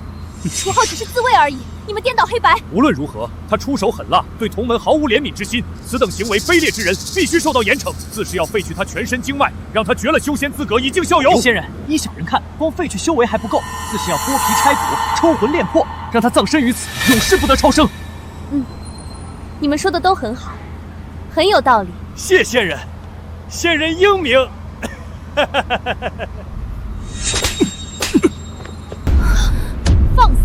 楚浩只是自衛而已，你們顛倒黑白。無論如何，他出手狠辣，對同門毫無憐憫之心，此等行為卑劣之人必須受到嚴懲。自是要廢去他全身經脈，讓他絕了修仙資格，以儆效尤。仙人，依小人看，光廢去修為還不夠，自是要剝皮拆骨，抽魂煉魄，讓他葬身於此，永世不得超生。你們說的都很好，很有道理。謝仙人，仙人英明。放肆！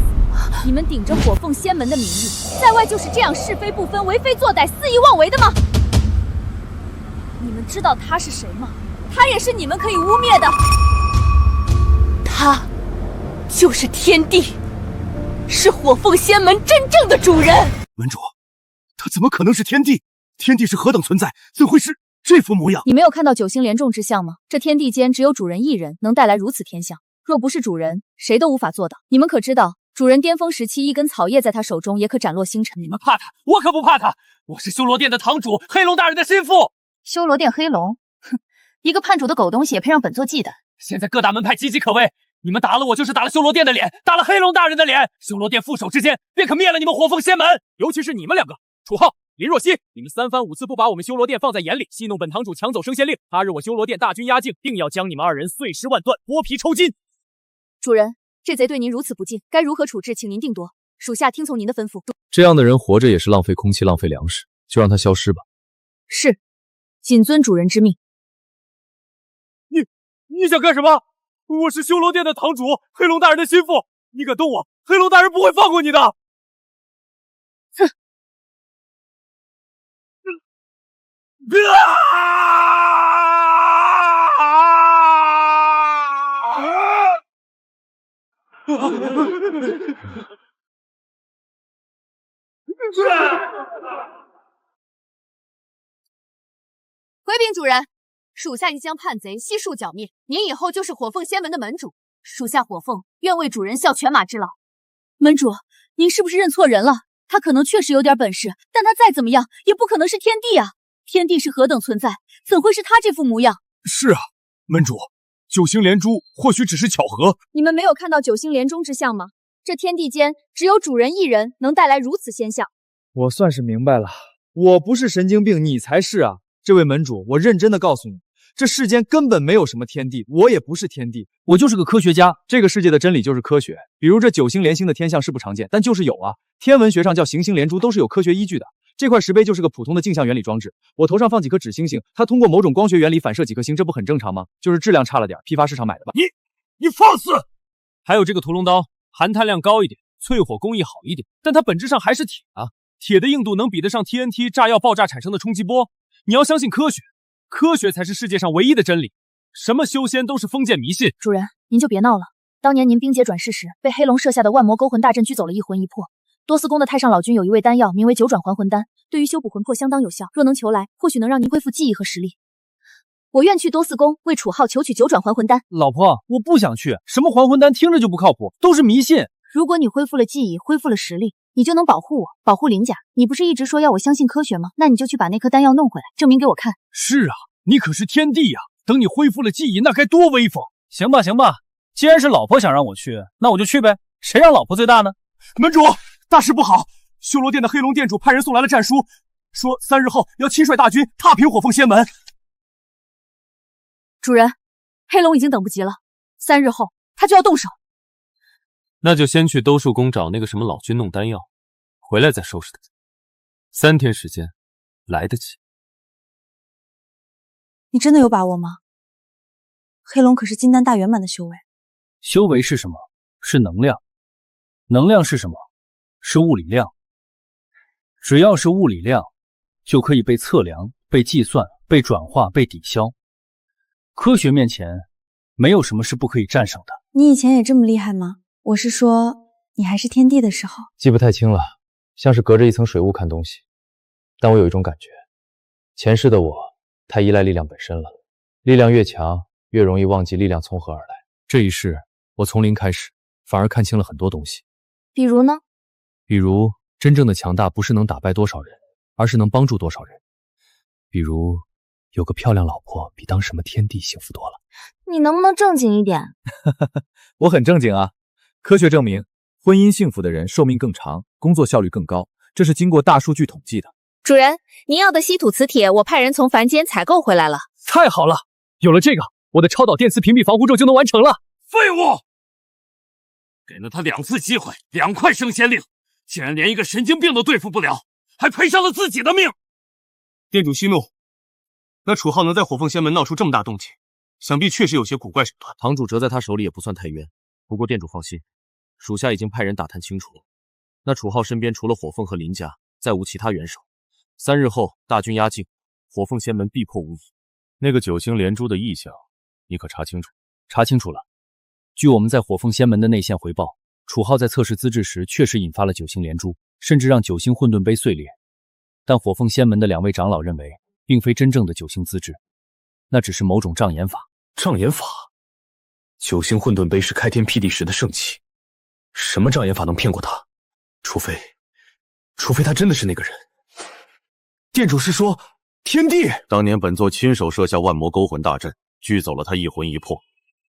你們頂着火鳳仙門的名義，在外就是這樣是非不分、為非作歹、肆意妄為的嗎？你們知道他是誰嗎？他也是你們可以污衊的。他就是天帝，是火鳳仙門真正的主人。門主，他怎麼可能是天帝？天帝是何等存在？怎會是？這副模樣。你沒有看到九星连众之象吗？這天地間只有主人一人能带來如此天象，若不是主人，誰都无法做到。你们可知道，主人巅峰时期一根草叶在他手中也可斩落星辰。你们怕他，我可不怕他。我是修罗殿的堂主，黑龙大人的心腹。修罗殿黑龙，哼，一个叛主的狗东西也配让本座忌惮？现在各大门派岌岌可危，你们打了我就是打了修罗殿的脸，打了黑龙大人的脸，修罗殿副手之间便可灭了你们火凤仙门。尤其是你们两个，楚浩、林若曦，你们三番五次不把我们修罗殿放在眼里，戏弄本堂主抢走升仙令。他日我修罗殿大军压境，定要将你们二人碎尸万段，剥皮抽筋。主人，这贼对您如此不敬，该如何处置，请您定夺。属下听从您的吩咐。这样的人活着也是浪费空气、浪费粮食，就让他消失吧。是，谨遵主人之命。你想干什么？我是修罗殿的堂主，黑龙大人的心腹，你敢动我，黑龙大人不会放过你的。哼！回禀主人，属下已将叛贼悉数剿灭，您以后就是火凤仙门的门主，属下火凤愿为主人效犬馬之勞。门主，您是不是認錯人了？他可能確實有點本事，但他再怎麼樣也不可能是天帝啊！天帝是何等存在，怎會是他這副模樣？是啊，門主，九星連珠或許只是巧合。你們沒有看到九星連中之象嗎？這天地間只有主人一人能帶來如此仙象。我算是明白了，我不是神經病，你才是啊！這位門主，我認真的告訴你，這世間根本沒有什麼天地，我也不是天地，我就是個科學家。這個世界的真理就是科學，比如這九星連星的天象是不常見，但就是有啊。天文學上叫行星連珠都是有科學依據的。這塊石碑就是個普通的鏡像原理裝置，我頭上放幾顆紙星星，它通過某種光學原理反射幾顆星，這不很正常嗎？就是質量差了點，批發市場買的吧。你放肆！還有這個屠龍刀，含碳量高一點，淬火工藝好一點，但它本質上還是鐵啊。鐵的硬度能比得上 TNT 炸藥爆炸產生的衝擊波。你要相信科學，科學才是世界上唯一的真理。什麼修仙都是封建迷信。主人，您就別鬧了。當年您冰結轉世時，被黑龍設下的萬魔勾魂大陣拘走了一魂一魄。多司宮的太上老君有一味丹藥，名為九轉還魂丹，對於修補魂魄相當有效。若能求來，或許能讓您恢復記憶和實力。我願去多司宮為楚浩求取九轉還魂丹。老婆，我不想去，什麼還魂丹聽着就不靠譜，都是迷信。如果你恢復了記憶，恢復了實力，你就能保護我，保護林家。你不是一直說要我相信科學嗎？那你就去把那顆丹藥弄回來，證明給我看。是啊，你可是天帝呀，等你恢復了記憶，那該多威風。行吧，行吧，既然是老婆想讓我去，那我就去唄。誰讓老婆最大呢？門主，大事不好！修羅殿的黑龍殿主派人送來了戰書，說3日後要親率大軍踏平火鳳仙門。主人，黑龍已經等不及了，3日後他就要動手。那就先去兜樹宮找那個什麼老君弄丹藥，回來再收拾他。3天時間，來得及。你真的有把握嗎？黑龍可是金丹大圓滿的修為。修為是什麼？是能量。能量是什麼？是物理量。只要是物理量，就可以被測量、被計算、被轉化、被抵消。科學面前，沒有什麼是不可以戰勝的。你以前也這麼厲害嗎？我是說，你還是天帝的時候。記不太清了，像是隔着一層水霧看東西。但我有一種感覺，前世的我太依賴力量本身了，力量越強，越容易忘記力量從何而來。這一世，我從零開始，反而看清了很多東西。比如呢？比如，真正的強大不是能打敗多少人，而是能幫助多少人。比如，有個漂亮老婆比當什麼天帝幸福多了。你能不能正經一點？我很正經啊。科學證明，婚姻幸福的人壽命更長，工作效率更高，這是經過大數據統計的。主人，您要的稀土磁鐵，我派人從凡間採購回來了。太好了，有了這個，我的超導電磁屏蔽防護咒就能完成了。廢物！給了他2次機會，2塊升仙令，竟然連一個神經病都對付不了，還賠上了自己的命。殿主息怒，那楚浩能在火鳳仙門鬧出這麼大動靜，想必確實有些古怪手段。堂主折在他手裡也不算太冤。不過店主放心，屬下已經派人打探清楚了。那楚浩身邊除了火鳳和林家，再無其他元首。3日後大軍壓境，火鳳仙門必破無疑。那個九星連珠的異象，你可查清楚？查清楚了。據我們在火鳳仙門的內線回報，楚浩在測試資質時確實引發了九星連珠，甚至讓九星混沌碑碎裂。但火鳳仙門的2位長老認為，並非真正的九星資質，那只是某種障眼法。障眼法？九星混沌杯是開天闢地時的聖器，什麼障眼法能騙過他？除非他真的是那個人。店主是說天帝？當年本座親手設下萬魔勾魂大陣，聚走了他一魂一魄。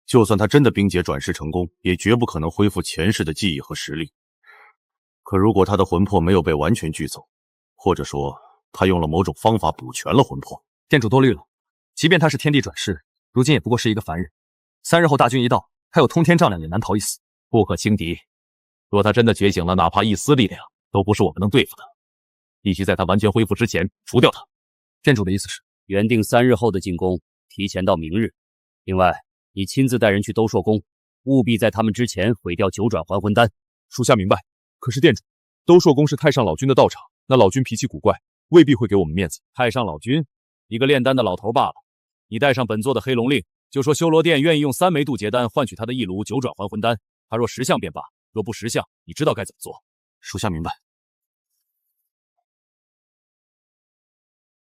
就算他真的冰結轉世成功，也絕不可能恢復前世的記憶和實力。可如果他的魂魄沒有被完全聚走，或者說他用了某種方法補全了魂魄，店主多慮了。即便他是天地轉世，如今也不過是一個凡人。3日後大軍一到，他有通天丈量也難逃一死。不可輕敵。若他真的覺醒了哪怕一絲力量，都不是我們能对付的。必須在他完全恢復之前除掉他。店主的意思是，原定3日後的进攻提前到明日。另外，你親自带人去兜朔宫，務必在他们之前毁掉九转还魂丹。属下明白。可是店主，兜朔宫是太上老君的道场，那老君脾气古怪，未必会給我們面子。太上老君，一個煉丹的老頭罷了。你帶上本座的黑龍令，就說修羅殿願意用3枚渡劫丹換取他的一爐九轉還魂丹。他若识相便罷，若不識相，你知道該怎麼做。屬下明白。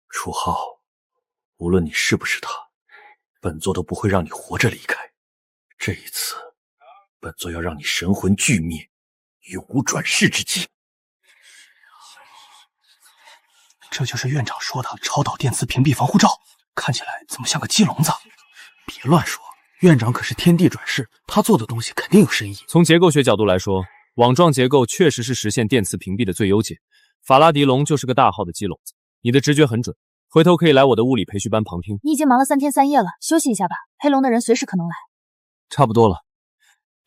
楚浩，無論你是不是他，本座都不會讓你活着離開。這一次，本座要讓你神魂俱滅，永無轉世之機。這就是院長說的超導電磁屏蔽防護罩，看起來怎麼像個雞籠子？別亂說，院長可是天地轉世，他做的東西肯定有深意。從結構學角度來說，網狀結構確實是實現電磁屏蔽的最優解。法拉第龍就是個大號的雞籠子。你的直覺很準，回頭可以來我的物理培訓班旁聽。你已經忙了3天3夜了，休息一下吧。黑龍的人隨時可能來。差不多了。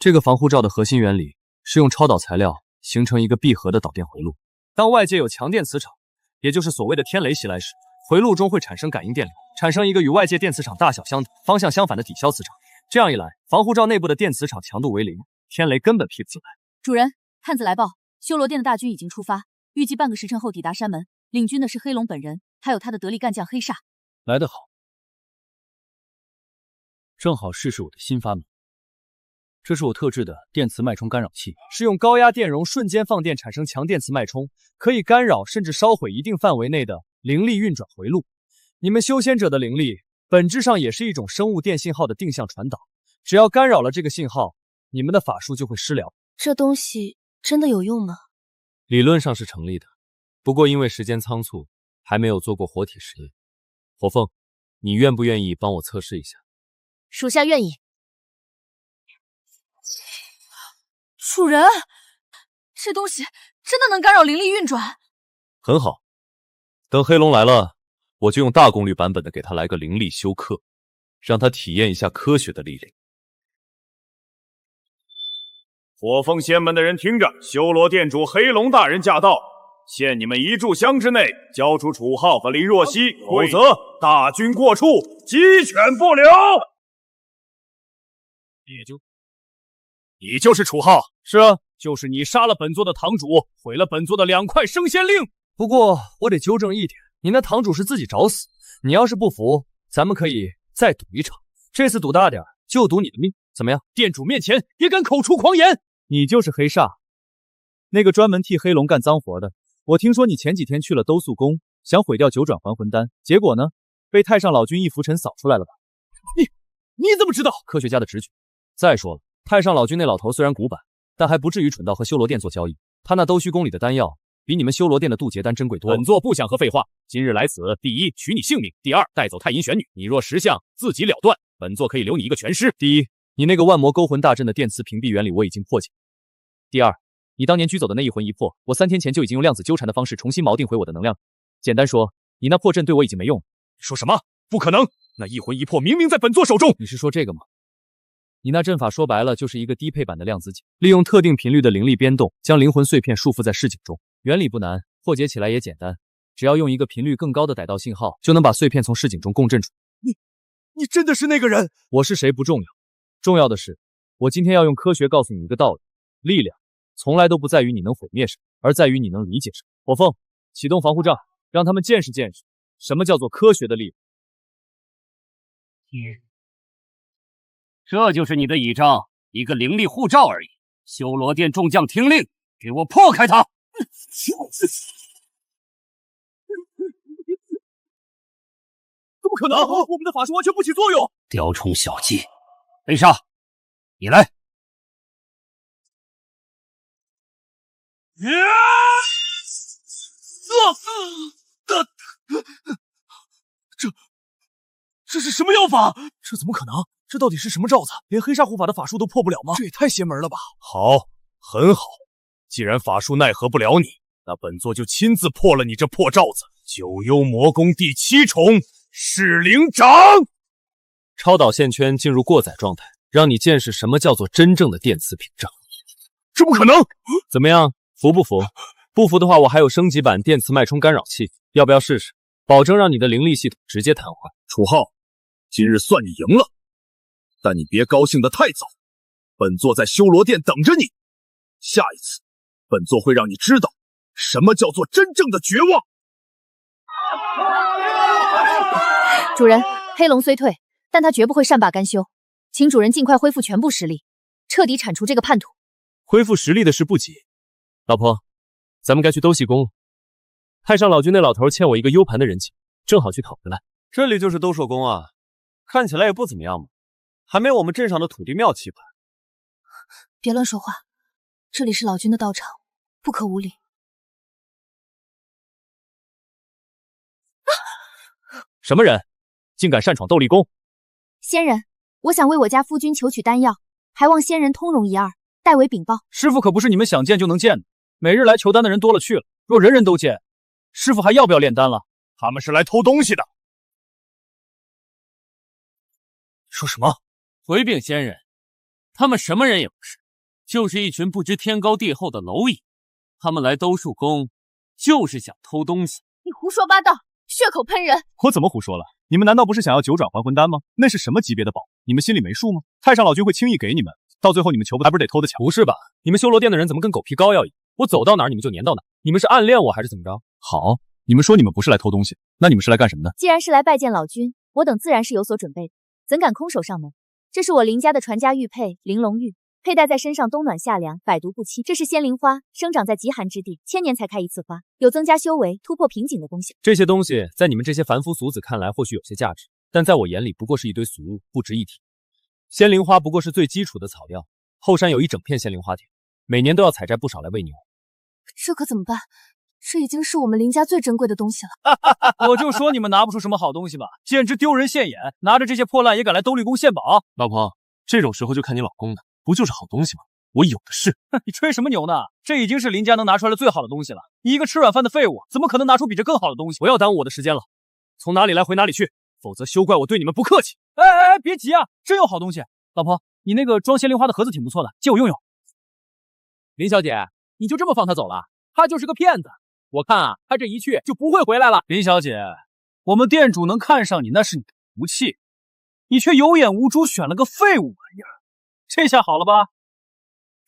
這個防護罩的核心原理是用超導材料形成一個閉合的導電回路。當外界有強電磁場，也就是所謂的天雷襲來時，回路中會產生感應電流，產生一個與外界電磁場大小相等、方向相反的抵消磁場。這樣一來，防護罩內部的電磁場強度為0，天雷根本劈不進來。主人，探子來報，修羅殿的大軍已經出發，預計半個時辰後抵達山門。領軍的是黑龍本人，還有他的得力幹將黑煞。來得好，正好試試我的新發明。這是我特制的電磁脈衝干擾器，是用高壓電容瞬間放電產生強電磁脈衝，可以干擾甚至燒毀一定範圍內的靈力運轉回路。你們修仙者的靈力本質上也是一種生物電信號的定向傳導，只要干擾了這個信號，你們的法術就會失療。這東西真的有用嗎？理論上是成立的，不過因為時間倉促，還沒有做過活體實驗。火鳳，你願不願意幫我測試一下？屬下願意。主人，這東西真的能干擾靈力運轉？很好，等黑龍來了，我就用大功率版本的給他來個靈力休克，讓他體驗一下科學的力量。火鳳仙門的人聽着，修羅殿主黑龍大人駕到，限你們1炷香之內交出楚浩和林若曦，否則大軍過處，雞犬不留。你就是楚浩？是啊，就是你殺了本座的堂主，毀了本座的2塊升仙令。不過我得糾正一點，你那堂主是自己找死，你要是不服，咱們可以再賭一场，這次賭大點，就賭你的命，怎麼樣？店主面前也敢口出狂言？你就是黑煞，那個專門替黑龍幹髒活的。我聽說你前幾天去了兜素宮，想毀掉九轉還魂丹，結果呢，被太上老君一拂尘掃出來了吧？你怎麼知道？科學家的直觉。再說了，太上老君那老頭雖然古板，但還不至於蠢到和修羅殿做交易。他那兜虛宮裡的丹藥，比你們修羅殿的渡劫丹珍貴多了。本座不想和廢話，今日來此，第一，取你性命；第二，帶走太陰玄女。你若識相，自己了斷，本座可以留你一個全屍。第一，你那個萬魔勾魂大陣的電磁屏蔽原理我已經破解。第二，你當年拘走的那一魂一魄，我3天前就已經用量子糾纏的方式重新锚定回我的能量。簡單說，你那破陣對我已經沒用了。說什麼？不可能！那一魂一魄明明在本座手中。你是說這個嗎？你那陣法說白了就是一個低配版的量子井，利用特定頻率的靈力biến動，將靈魂碎片束縛在市井中。原理不難，破解起來也簡單，只要用一個頻率更高的逮到信號，就能把碎片從市井中共振出。你真的是那個人？我是誰不重要，重要的是，我今天要用科學告訴你一個道理：力量從來都不在於你能毀滅什麼，而在於你能理解什麼。火鳳，啟動防護罩，讓他們見識見識什麼叫做科學的力量。這就是你的倚仗，一個靈力護罩而已。修羅殿眾將聽令，給我破開它！么可能？我们的法术完全不起作用！雕虫小技，飞沙，你来。这是什么妖法？这怎么可能？这到底是什么罩子？连黑煞护法的法术都破不了吗？这也太邪门了吧！好，很好。既然法术奈何不了你，那本座就亲自破了你这破罩子。九幽魔功第7重噬灵掌，超导线圈进入过载状态，让你见识什么叫做真正的电磁屏障。这不可能！怎么样，服不服？不服的话，我还有升级版电磁脉冲干扰器，要不要试试？保证让你的灵力系统直接瘫痪。楚浩，今日算你赢了，但你别高興得太早。本座在修罗殿等着你，下一次，本座會讓你知道什麼叫做真正的絕望。主人，黑龍雖退，但他絕不會善罷甘休，請主人盡快恢復全部實力，徹底鏟除這個叛徒。恢復實力的事不急，老婆，咱們該去兜戲宮了。太上老君那老頭欠我一個 U 盤的人情，正好去討回來。這裡就是兜售宮啊，看起來也不怎麼樣嘛，還沒我們鎮上的土地廟氣派。別亂說話，這裡是老君的道場，不可無禮。什麼人，竟敢擅闖鬥力宮？仙人，我想為我家夫君求取丹藥，還望仙人通融一二，代為稟報。師傅可不是你們想見就能見的，每日來求丹的人多了去了，若人人都見，師傅還要不要煉丹了？他們是來偷東西的。說什麼？回禀仙人，他們什麼人也不是，就是一群不知天高地厚的螻蟻。他們來兜術宮，就是想偷東西。你胡說八道，血口噴人！我怎麼胡說了？你們難道不是想要九轉還魂丹嗎？那是什麼級別的寶？你們心裡沒數嗎？太上老君會輕易給你們，到最後你們求不還不是得偷的搶？不是吧？你們修羅殿的人怎麼跟狗皮膏藥一樣？我走到哪兒你們就粘到哪兒？你們是暗戀我還是怎麼着？好，你們說你們不是來偷東西，那你們是來幹什麼呢？既然是來拜見老君，我等自然是有所準備的，怎敢空手上門？這是我林家的傳家玉佩玲瓏玉，佩戴在身上冬暖夏涼，百毒不侵。這是仙靈花，生長在極寒之地，千年才開一次花，有增加修為、突破瓶頸的功效。這些東西在你們這些凡夫俗子看來或許有些價值，但在我眼裡不過是一堆俗物，不值一提。仙靈花不過是最基礎的草藥，後山有一整片仙靈花田，每年都要採摘不少來餵牛。這可怎麼辦？這已經是我們林家最珍貴的東西了。我就說你們拿不出什麼好東西吧，簡直丟人現眼！拿着這些破爛也敢來兜率宮獻寶？老婆，這種時候就看你老公的，不就是好東西嗎？我有的是。你吹什麼牛呢？這已經是林家能拿出來的最好的東西了。你一個吃軟飯的廢物，怎麼可能拿出比這更好的東西？不要耽誤我的時間了，從哪裡來回哪裡去，否則休怪我對你們不客氣。哎，別急啊，真有好東西。老婆，你那個裝仙靈花的盒子挺不錯的，借我用用。林小姐，你就這麼放他走了？他就是個騙子。我看啊，他這一去就不會回來了。林小姐，我們店主能看上你那是你的福氣，你卻有眼無珠選了個廢物玩意兒，這下好了吧？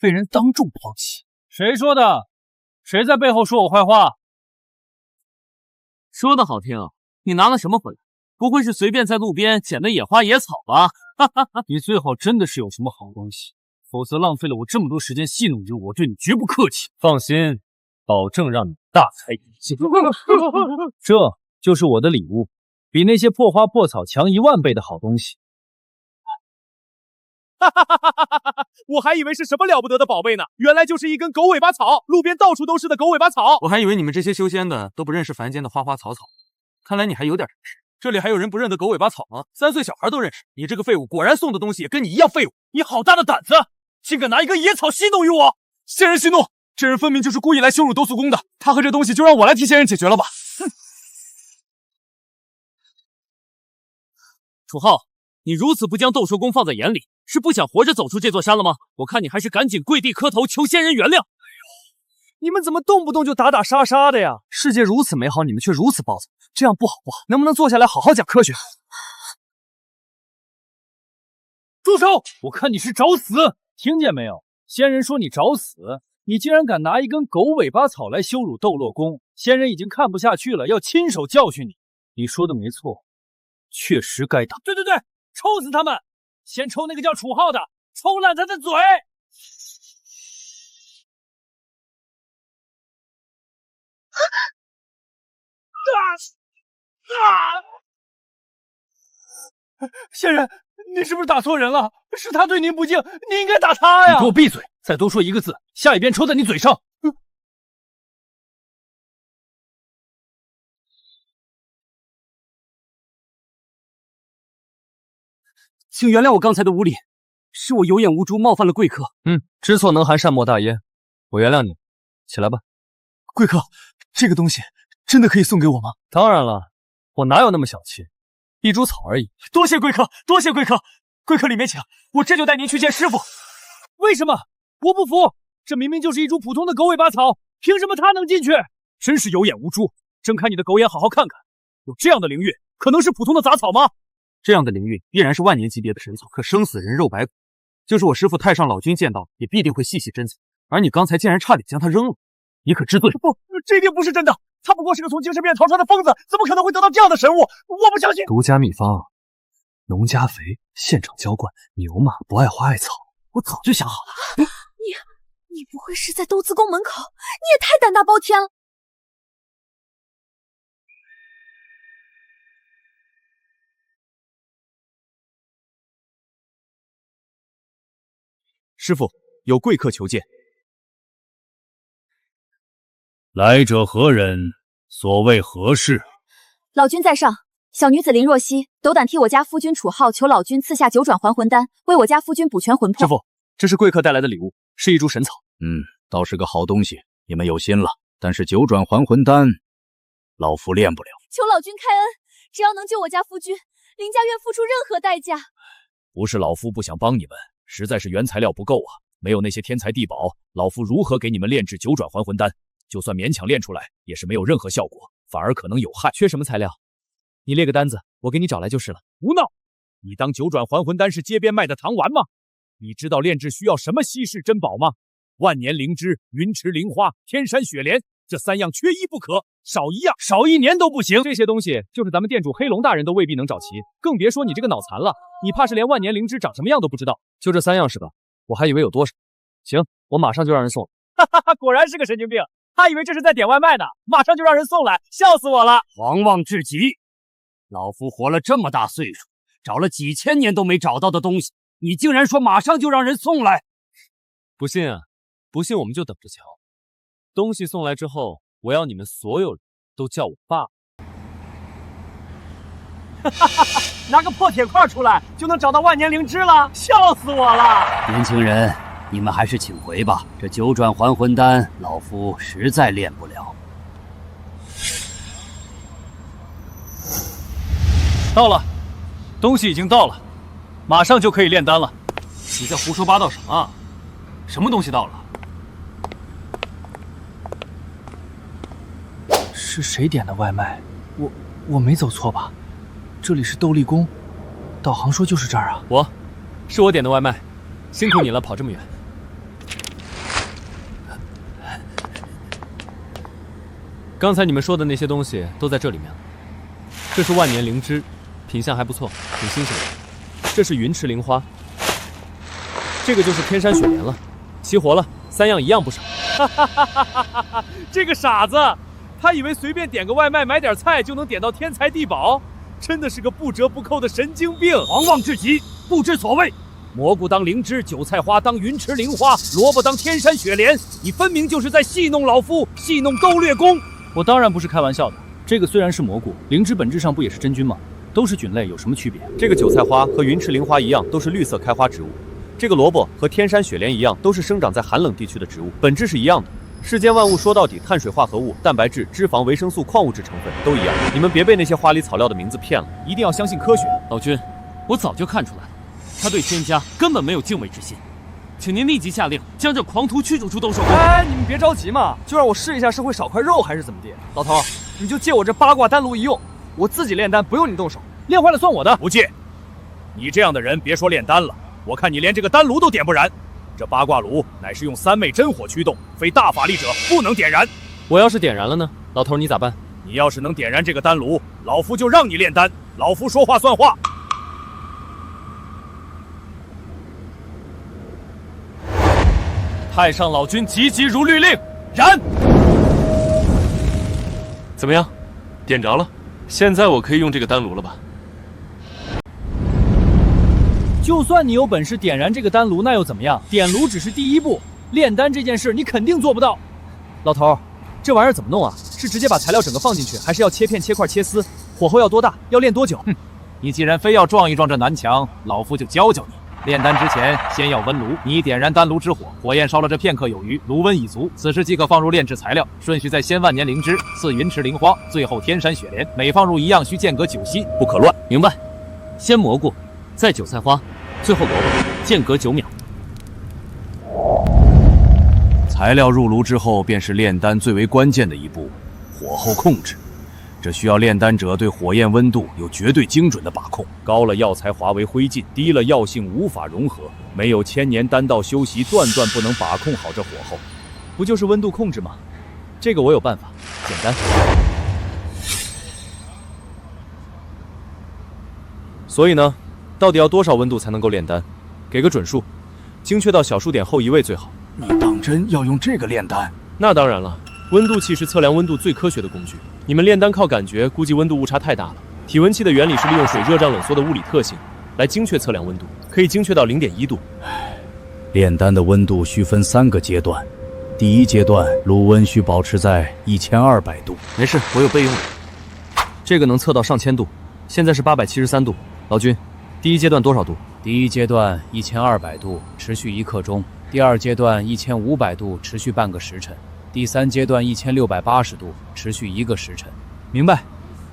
被人當眾拋棄。誰說的？誰在背後說我壞話？說的好聽，你拿了什麼回來？不會是隨便在路邊撿的野花野草吧？你最好真的是有什麼好東西，否則浪費了我這麼多時間戲弄你，我對你絕不客氣。放心，保證讓你大開眼界。這就是我的禮物，比那些破花破草強10000倍的好東西。我還以為是什麼了不得的寶貝呢，原來就是一根狗尾巴草，路邊到處都是的狗尾巴草。我還以為你們這些修仙的都不認識凡間的花花草草，看來你還有點認識。這裡還有人不認得狗尾巴草嗎？3歲小孩都認識。你這個廢物，果然送的東西也跟你一樣廢物。你好大的膽子，竟敢拿一根野草戲弄於我！仙人息怒，這人分明就是故意來羞辱兜素宮的。他和這東西就讓我來替仙人解決了吧。哼！楚浩，你如此不將鬥獸宮放在眼裡，是不想活着走出這座山了嗎？我看你還是趕緊跪地磕頭求仙人原諒。你們怎麼動不動就打打殺殺的呀？世界如此美好，你們卻如此暴躁，這樣不好不好。能不能坐下來好好講科學？住手！我看你是找死！聽見沒有？仙人說你找死，你竟然敢拿一根狗尾巴草來羞辱鬥洛宮，仙人已經看不下去了，要親手教訓你。你說的沒錯，確實該打。對，抽死他們！先抽那個叫楚浩的，抽爛他的嘴！仙人，你是不是打錯人了？是他对您不敬，你应该打他呀！你给我闭嘴！再多说一个字，下一鞭抽在你嘴上！请原谅我刚才的无礼，是我有眼无珠，冒犯了贵客。知错能含，善莫大焉。我原谅你，起来吧。贵客，这个东西真的可以送给我吗？当然了，我哪有那么小气，一株草而已。多谢贵客，多谢贵客。贵客里面请，我这就带您去见师傅。为什么？我不服！这明明就是一株普通的狗尾巴草，凭什么他能进去？真是有眼无珠！睁开你的狗眼，好好看看，有这样的灵玉，可能是普通的杂草吗？这样的灵玉必然是万年级別的神草，可生死人肉白骨，就是我師父太上老君見到，也必定會細細珍藏。而你剛才竟然差點將它扔了，你可知罪？不，這一定不是真的。他不過是個從精神病院逃出來的瘋子，怎麼可能會得到這樣的神物？我不相信。獨家秘方，農家肥，現場澆灌，牛馬不愛花愛草。我早就想好了。你不會是在豆子宮門口？你也太膽大包天了！師父，有貴客求見。來者何人？所謂何事？老君在上，小女子林若曦斗膽替我家夫君楚浩求老君賜下九轉還魂丹，為我家夫君補全魂魄。師父，這是貴客帶來的禮物，是一株神草。倒是個好東西，你們有心了。但是九轉還魂丹，老夫煉不了。求老君開恩，只要能救我家夫君，林家願付出任何代價。不是老夫不想幫你們，實在是原材料不夠啊。沒有那些天材地寶，老夫如何給你們煉製九轉還魂丹？就算勉強煉出來，也是沒有任何效果，反而可能有害。缺什麼材料？你列個單子，我給你找來就是了。胡鬧！你當九轉還魂丹是街邊賣的糖丸嗎？你知道煉製需要什麼稀世珍寶嗎？萬年靈芝、雲池靈花、天山雪蓮，這三樣缺一不可，少一樣少一年都不行。這些東西就是咱們店主黑龍大人都未必能找齊，更別說你這個腦殘了。你怕是連萬年靈芝長什麼樣都不知道？就這三樣是吧？我還以為有多少。行，我馬上就讓人送。哈哈哈，果然是個神經病，他以為這是在點外賣呢，馬上就讓人送來，笑死我了！狂妄至極！老夫活了這麼大歲數，找了幾千年都沒找到的東西，你竟然說馬上就讓人送來？不信啊？不信我們就等着瞧。東西送來之後，我要你們所有人都叫我爸。哈哈哈！拿個破鐵塊出來就能找到萬年靈芝了，笑死我了！年輕人，你們還是請回吧。這九轉還魂丹，老夫實在煉不了。到了，東西已經到了，馬上就可以煉丹了。你在胡說八道什麼？什麼東西到了？是誰點的外賣？我沒走錯吧？這裡是鬥麗宮，導航說就是這兒啊。是我點的外賣，辛苦你了，跑這麼遠。剛才你們說的那些東西都在這裡面了。這是萬年靈芝，品相還不錯，挺新鮮的。這是雲池靈花，這個就是天山雪蓮了，齊活了，3樣一樣不少。哈哈哈哈哈哈！這個傻子，他以為隨便點個外賣買點菜就能點到天材地寶，真的是個不折不扣的神經病，狂妄至極，不知所謂。蘑菇當靈芝，韭菜花當雲池靈花，蘿蔔當天山雪蓮，你分明就是在戲弄老夫，戲弄鬥略宮。我當然不是開玩笑的，這個雖然是蘑菇，靈芝本質上不也是真菌嗎？都是菌類，有什麼區別？這個韭菜花和雲池靈花一樣，都是綠色開花植物。這個蘿蔔和天山雪蓮一樣，都是生長在寒冷地區的植物，本質是一樣的。世間萬物說到底，碳水化合物、蛋白質、脂肪、維生素、礦物質成分都一樣。你們別被那些花裡草料的名字騙了，一定要相信科學。老君，我早就看出來了，他對仙家根本沒有敬畏之心，請您立即下令將這狂徒驅逐出鬥獸宮。哎，你們別着急嘛，就讓我試一下是會少塊肉還是怎麼地。老頭，你就借我這八卦丹爐一用，我自己煉丹不用你動手，煉壞了算我的。不借，你這樣的人別說煉丹了，我看你連這個丹爐都點不燃。這八卦爐乃是用3昧真火驅動，非大法力者不能點燃。我要是點燃了呢？老頭你咋辦？你要是能點燃這個丹爐，老夫就讓你煉丹，老夫說話算話。太上老君急急如律令，燃！怎麼樣？點着了？現在我可以用這個丹爐了吧？就算你有本事點燃這個丹爐，那又怎麼樣？點爐只是第一步，煉丹這件事你肯定做不到。老頭，這玩意兒怎麼弄啊？是直接把材料整個放進去，還是要切片、切塊、切絲？火候要多大？要煉多久？你既然非要撞一撞這南牆，老夫就教教你。煉丹之前，先要溫爐。你點燃丹爐之火，火焰燒了這片刻有餘，爐溫已足，此時即可放入煉制材料。順序在先萬年靈芝，次雲池靈花，最後天山雪蓮。每放入一樣，需間隔9息，不可亂。明白。先蘑菇，再韭菜花，最後蘿蔔，間隔9秒。材料入爐之後，便是煉丹最為關鍵的一步——火候控制。這需要煉丹者對火焰溫度有絕對精準的把控，高了藥材化為灰燼，低了藥性無法融合，沒有千年丹道修習，斷不能把控好這火候。不就是溫度控制嗎？這個我有辦法，簡單。所以呢，到底要多少溫度才能夠煉丹？給個準數，精確到小數點後1位最好。你當真要用這個煉丹？那當然了，溫度器是測量溫度最科學的工具。你們煉丹靠感覺，估計溫度誤差太大了。體溫器的原理是利用水熱脹冷縮的物理特性來精確測量溫度，可以精確到0.1度。煉丹的溫度需分3個階段，第一階段爐溫需保持在1200度。沒事，我有備用的。這個能測到上千度，現在是873度。老君，第一階段多少度？第一階段1200度，持續1刻鐘；第二階段1500度，持續半個時辰；第三階段1680度，持續1個時辰。明白，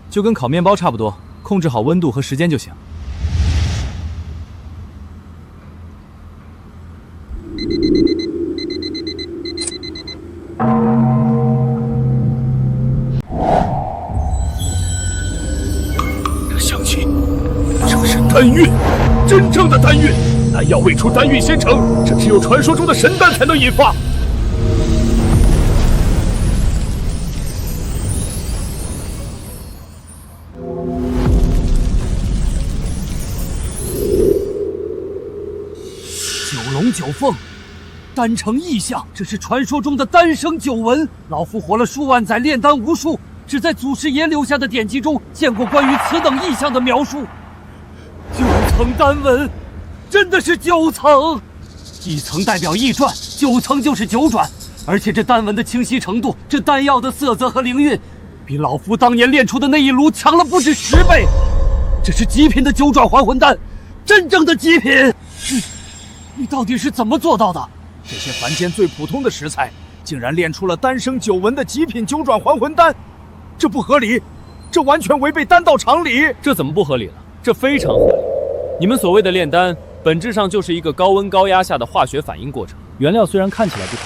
就跟烤面包差不多，控制好溫度和時間就行。这香气，这是丹韵，真正的丹韵。丹药未出，丹韵先成，这只有传说中的神丹才能引发。九龍九鳳，丹成異象，這是傳說中的丹生九紋。老夫活了數萬載，煉丹無數，只在祖師爺留下的典籍中見過關於此等異象的描述。9層丹紋，真的是9層，1層代表異轉，9層就是九轉。而且這丹紋的清晰程度，這丹藥的色澤和靈韻，比老夫當年煉出的那一爐強了不止10倍。這是極品的九轉還魂丹，真正的極品。你到底是怎麼做到的？這些凡間最普通的食材，竟然煉出了丹生九紋的極品九轉還魂丹，這不合理，這完全違背丹道常理。這怎麼不合理了？這非常合理。你們所謂的煉丹，本質上就是一個高溫高壓下的化學反應過程。原料雖然看起來不同，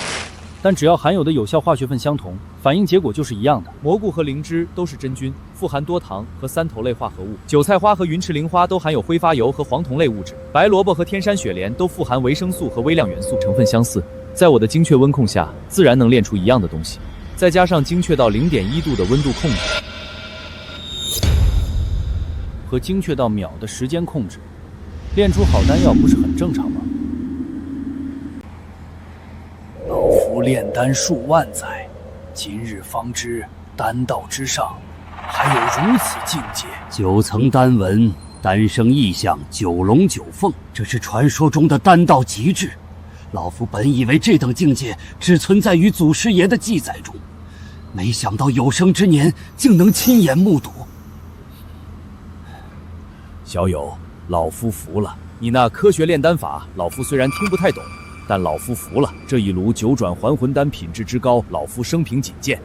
但只要含有的有效化學分相同，反應結果就是一樣的。蘑菇和靈芝都是真菌，富含多糖和3頭類化合物；韭菜花和雲池靈花都含有揮發油和黃酮類物質；白蘿蔔和天山雪蓮都富含維生素和微量元素，成分相似。在我的精確溫控下，自然能煉出一樣的東西。再加上精確到0.1度的溫度控制，和精確到秒的時間控制，煉出好丹藥不是很正常嗎？老夫煉丹數萬載，今日方知丹道之上還有如此境界。9層丹紋，丹生異象，九龍九鳳，這是傳說中的丹道極致。老夫本以為這等境界只存在於祖師爺的記載中，沒想到有生之年竟能親眼目睹。小友，老夫服了。你那科學煉丹法，老夫雖然聽不太懂，但老夫服了。這一爐九轉還魂丹品質之高，老夫生平僅見。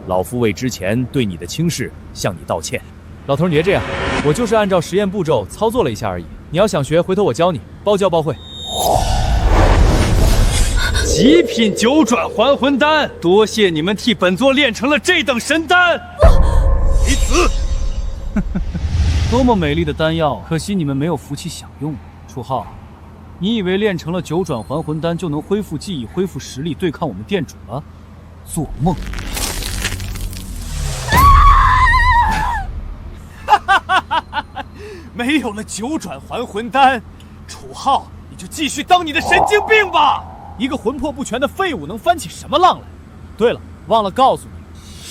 老夫為之前對你的輕視向你道歉。老頭，你別這樣，我就是按照實驗步驟操作了一下而已。你要想學，回頭我教你，包教包會。極品九轉還魂丹，多謝你們替本座煉成了這等神丹。離子，多麼美麗的丹藥，可惜你們沒有福氣享用。楚浩，你以為煉成了九轉還魂丹就能恢復記憶、恢復實力對抗我們店主了？做夢！沒有了九轉還魂丹，楚浩，你就繼續當你的神經病吧！一個魂魄不全的廢物能翻起什麼浪來？對了，忘了告訴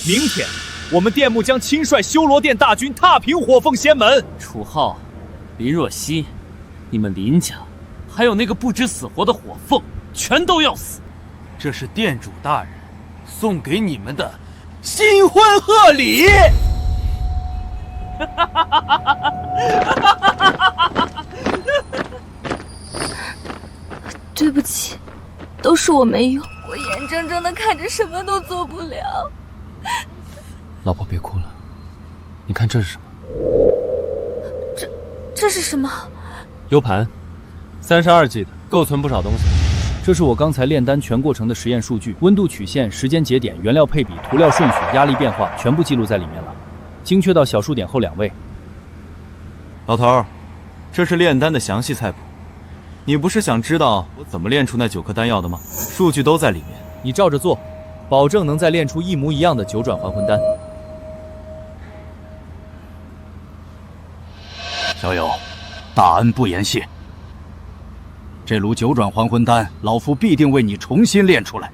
你，明天我們店木將親率修羅殿大軍踏平火鳳仙門。楚浩，林若曦，你們林家，還有那個不知死活的火鳳，全都要死！这是店主大人送給你們的新婚賀禮。对不起，都是我没用，我眼睁睁的看着什么都做不了。老婆，别哭了，你看这是什么？这是什么？U盘，32G 的，够存不少东西。这是我刚才炼丹全过程的實驗數據，溫度曲線、時間節點、原料配比、塗料順序、壓力變化，全部記錄在裡面了，精確到小數點後2位。老頭，這是煉丹的詳細菜譜。你不是想知道我怎麼煉出那9顆丹藥的嗎？數據都在裡面，你照着做，保證能再煉出一模一樣的9轉還魂丹。小友，大恩不言謝。這爐9轉還魂丹，老夫必定為你重新煉出來。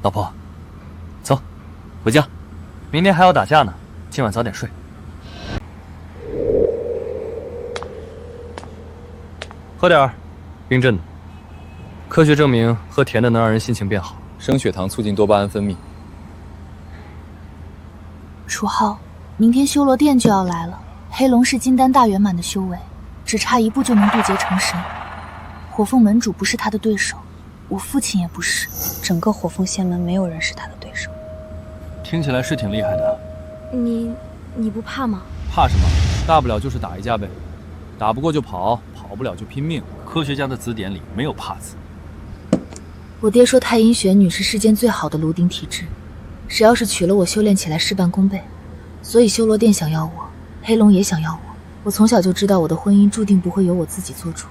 老婆，走，回家，明天還要打架呢，今晚早點睡。喝點兒，冰鎮的。科學證明，喝甜的能讓人心情變好，升血糖，促進多巴胺分泌。楚浩，明天修羅殿就要來了，黑龍是金丹大圓滿的修為，只差1步就能渡劫成神。火鳳門主不是他的對手，我父親也不是，整個火鳳仙門沒有人是他的對手。聽起來是挺厲害的。你不怕嗎？怕什麼？大不了就是打一架唄，打不過就跑，跑不了就拼命。科學家的字典裡沒有怕字。我爹說太陰玄女是世間最好的爐鼎體質，誰要是娶了我，修煉起來事半功倍。所以修羅殿想要我，黑龍也想要我。我從小就知道我的婚姻注定不會由我自己做主，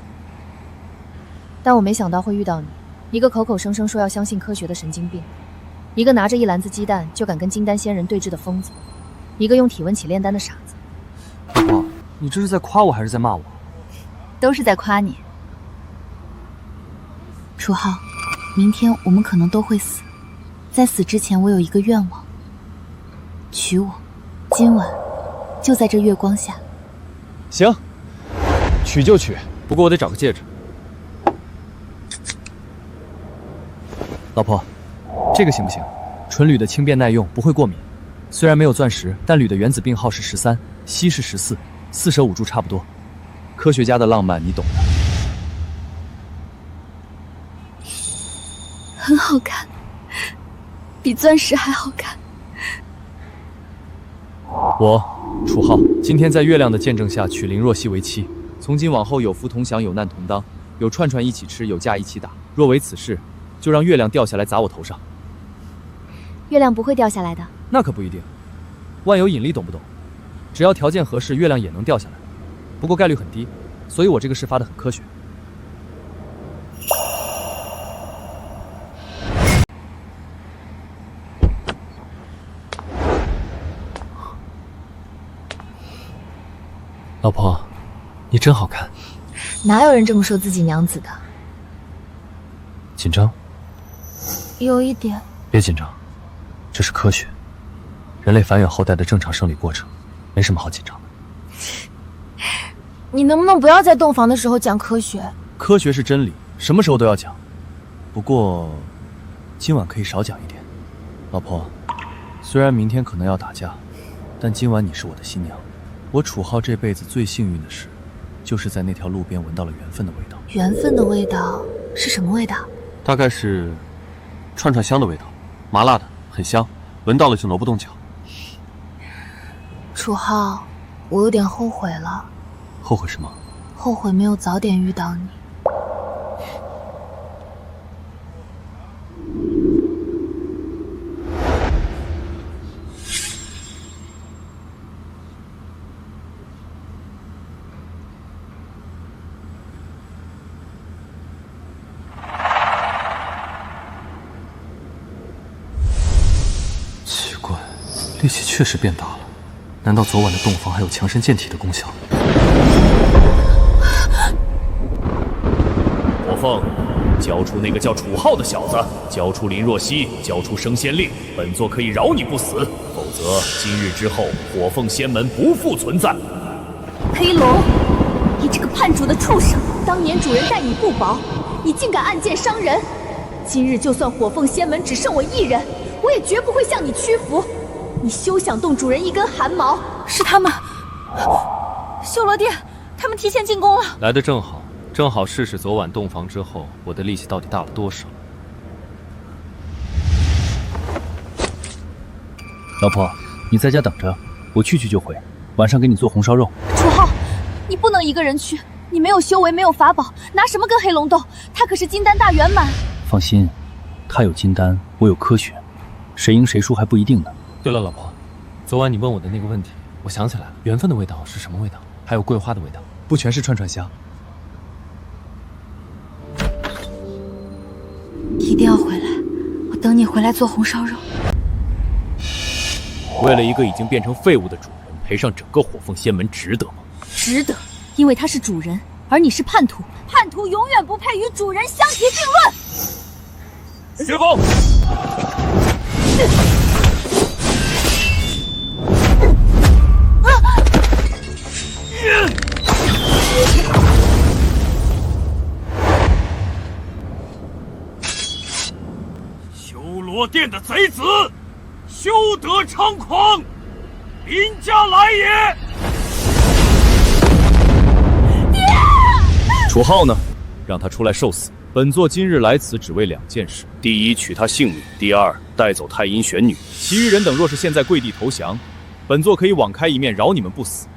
但我沒想到會遇到你，一個口口聲聲說要相信科學的神經病，一個拿着1籃子雞蛋就敢跟金丹仙人對峙的瘋子，一個用體溫起煉丹的傻子。老婆，你這是在誇我還是在罵我？都是在誇你。楚浩，明天我們可能都會死，在死之前我有一個願望，娶我，今晚就在這月光下。行，娶就娶，不過我得找個戒指。老婆，這個行不行？純鋁的輕便耐用，不會過敏。雖然沒有鑽石，但鋁的原子病號是13，硒是14，四捨五入差不多。科學家的浪漫你懂的。很好看，比鑽石還好看。我楚浩今天在月亮的見證下娶林若曦為妻，從今往後有福同享，有難同當，有串串一起吃，有架一起打。若為此事，就讓月亮掉下來砸我頭上。月亮不會掉下來的。那可不一定，萬有引力懂不懂？只要條件合適，月亮也能掉下來，不過概率很低，所以我這個事發得很科學。老婆，你真好看。哪有人這麼說自己娘子的？緊張？有一點。別緊張，這是科學，人類繁衍後代的正常生理過程，沒什麼好緊張的。你能不能不要在洞房的時候講科學？科學是真理，什麼時候都要講。不過，今晚可以少講一點。老婆，雖然明天可能要打架，但今晚你是我的新娘。我楚浩這輩子最幸運的事，就是在那條路邊聞到了緣分的味道。緣分的味道是什麼味道？大概是串串香的味道，麻辣的，很香，聞到了就挪不動腳。楚浩，我有點後悔了。後悔什麼？後悔沒有早點遇到你。力氣確實變大了，難道昨晚的洞房還有強身健體的功效？火鳳，交出那個叫楚浩的小子，交出林若曦，交出升仙令，本座可以饒你不死，否則今日之後火鳳仙門不復存在。黑龍，你叛主的畜生！當年主人待你不薄，你竟敢暗箭傷人。今日就算火鳳仙門只剩我一人，我也絕不會向你屈服。你休想動主人一根汗毛！是他們，修羅殿，他們提前進攻了。來得正好，正好試試昨晚洞房之後我的力气到底大了多少。老婆，你在家等着，我去就回，晚上给你做红燒肉。楚浩，你不能一个人去，你没有修为，没有法宝，拿什么跟黑龙斗？他可是金丹大圆满。放心，他有金丹，我有科学，誰贏誰輸還不一定呢。對了，老婆，昨晚你問我的那個問題，我想起來了，緣分的味道是什麼味道？還有桂花的味道，不全是串串香。一定要回來，我等你回來做紅燒肉。為了一個已經變成廢物的主人，賠上整個火鳳仙門，值得嗎？值得，因為他是主人，而你是叛徒，叛徒永遠不配與主人相提並論。雪峰，修羅殿的賊子，休得猖狂！林家來也！楚浩呢？讓他出來受死。本座今日來此只為2件事：第一，取他性命；第二，帶走太陰玄女。其餘人等若是現在跪地投降，本座可以網開一面，饒你們不死。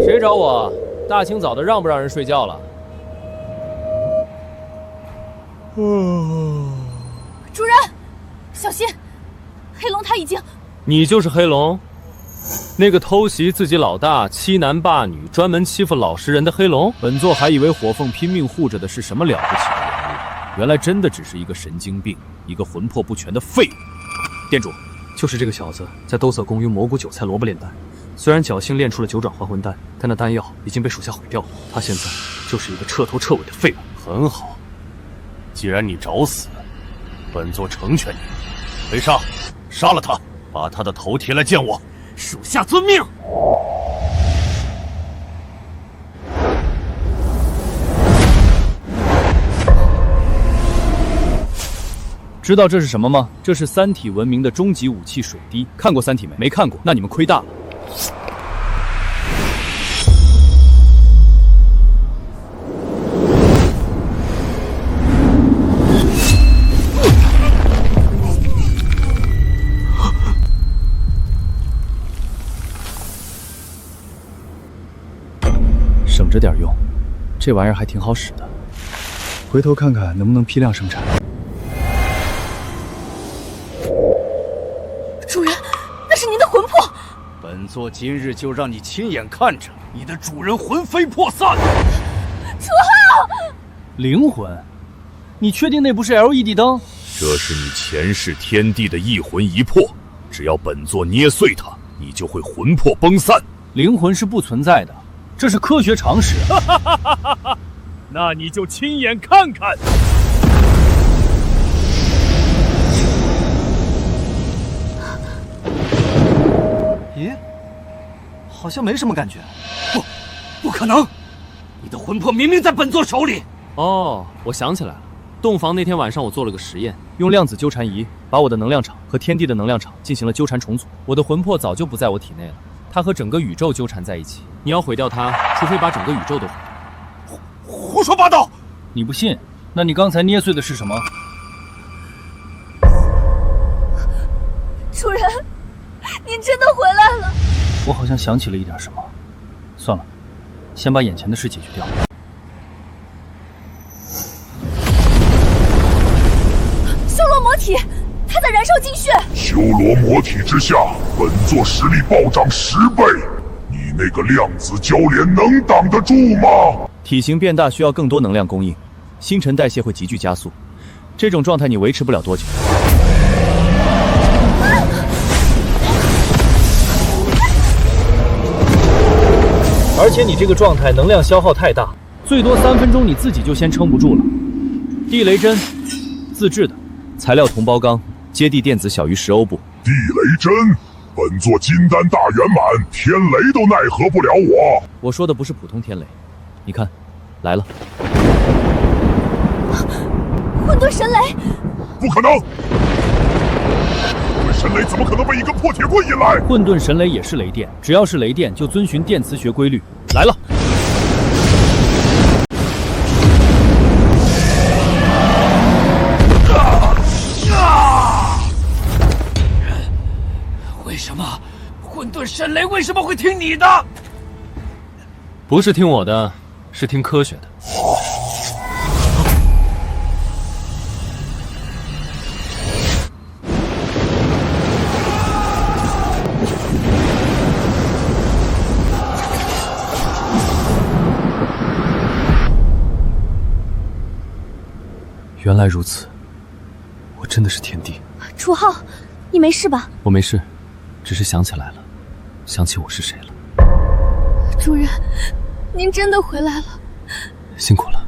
誰找我？大清早的，讓不讓人睡覺了？主人，小心！黑龍他已經……你就是黑龍？那個偷襲自己老大、欺男霸女、專門欺負老實人的黑龍？本座還以為火鳳拼命護着的是什麼了不起的人物，原來真的只是一個神經病，一個魂魄不全的廢物。店主，就是這個小子在兜色宮用蘑菇韭菜蘿蔔煉丹，雖然僥倖煉出了9轉還魂丹，但那丹藥已經被屬下毀掉了。他現在就是一個徹頭徹尾的廢物。很好，既然你找死，本座成全你。裴尚，殺了他，把他的頭提來見我。屬下遵命。知道這是什麼嗎？這是三體文明的終極武器水滴。看過三體沒？沒看過，那你們虧大了。省着點用，這玩意兒還挺好使的。回頭看看能不能批量生產。主人，那是您的魂魄。本座今日就讓你親眼看着你的主人魂飛魄散。楚浩，靈魂？你確定那不是 LED 燈？這是你前世天地的一魂一魄，只要本座捏碎它，你就會魂魄崩散。靈魂是不存在的。這是科學常識。那你就親眼看看。咦，好像沒什麼感覺。不可能！你的魂魄明明在本座手裡。哦，我想起來了，洞房那天晚上我做了個實驗，用量子糾纏儀把我的能量場和天地的能量場進行了糾纏重組。我的魂魄早就不在我體內了。它和整個宇宙糾纏在一起，你要毀掉它，除非把整個宇宙都毀掉。胡說八道！你不信？那你剛才捏碎的是什麼？主人，您真的回來了。我好像想起了一點什麼。算了，先把眼前的事解決掉。修羅魔體，它在燃燒精血。修羅魔體之下，本座實力暴漲10倍，你那個量子交聯能擋得住嗎？體型變大需要更多能量供應，新陳代謝會急劇加速，這種狀態你維持不了多久。而且你這個狀態能量消耗太大，最多3分鐘你自己就先撐不住了。地雷針，自製的，材料銅包鋼，接地電子小於10歐布。地雷針，本座金丹大圓滿，天雷都奈何不了我。我說的不是普通天雷，你看，來了。混沌神雷！不可能！混沌神雷怎么可能被一根破鐵棍引來？混沌神雷也是雷電，只要是雷電，就遵循電磁學規律。來了！为什麼混沌神雷為什麼會聽你的？不是聽我的，是聽科學的。原来如此，我真的是天帝。楚浩，你沒事吧？我沒事，只是想起來了，想起我是誰了。主人，您真的回來了，辛苦了。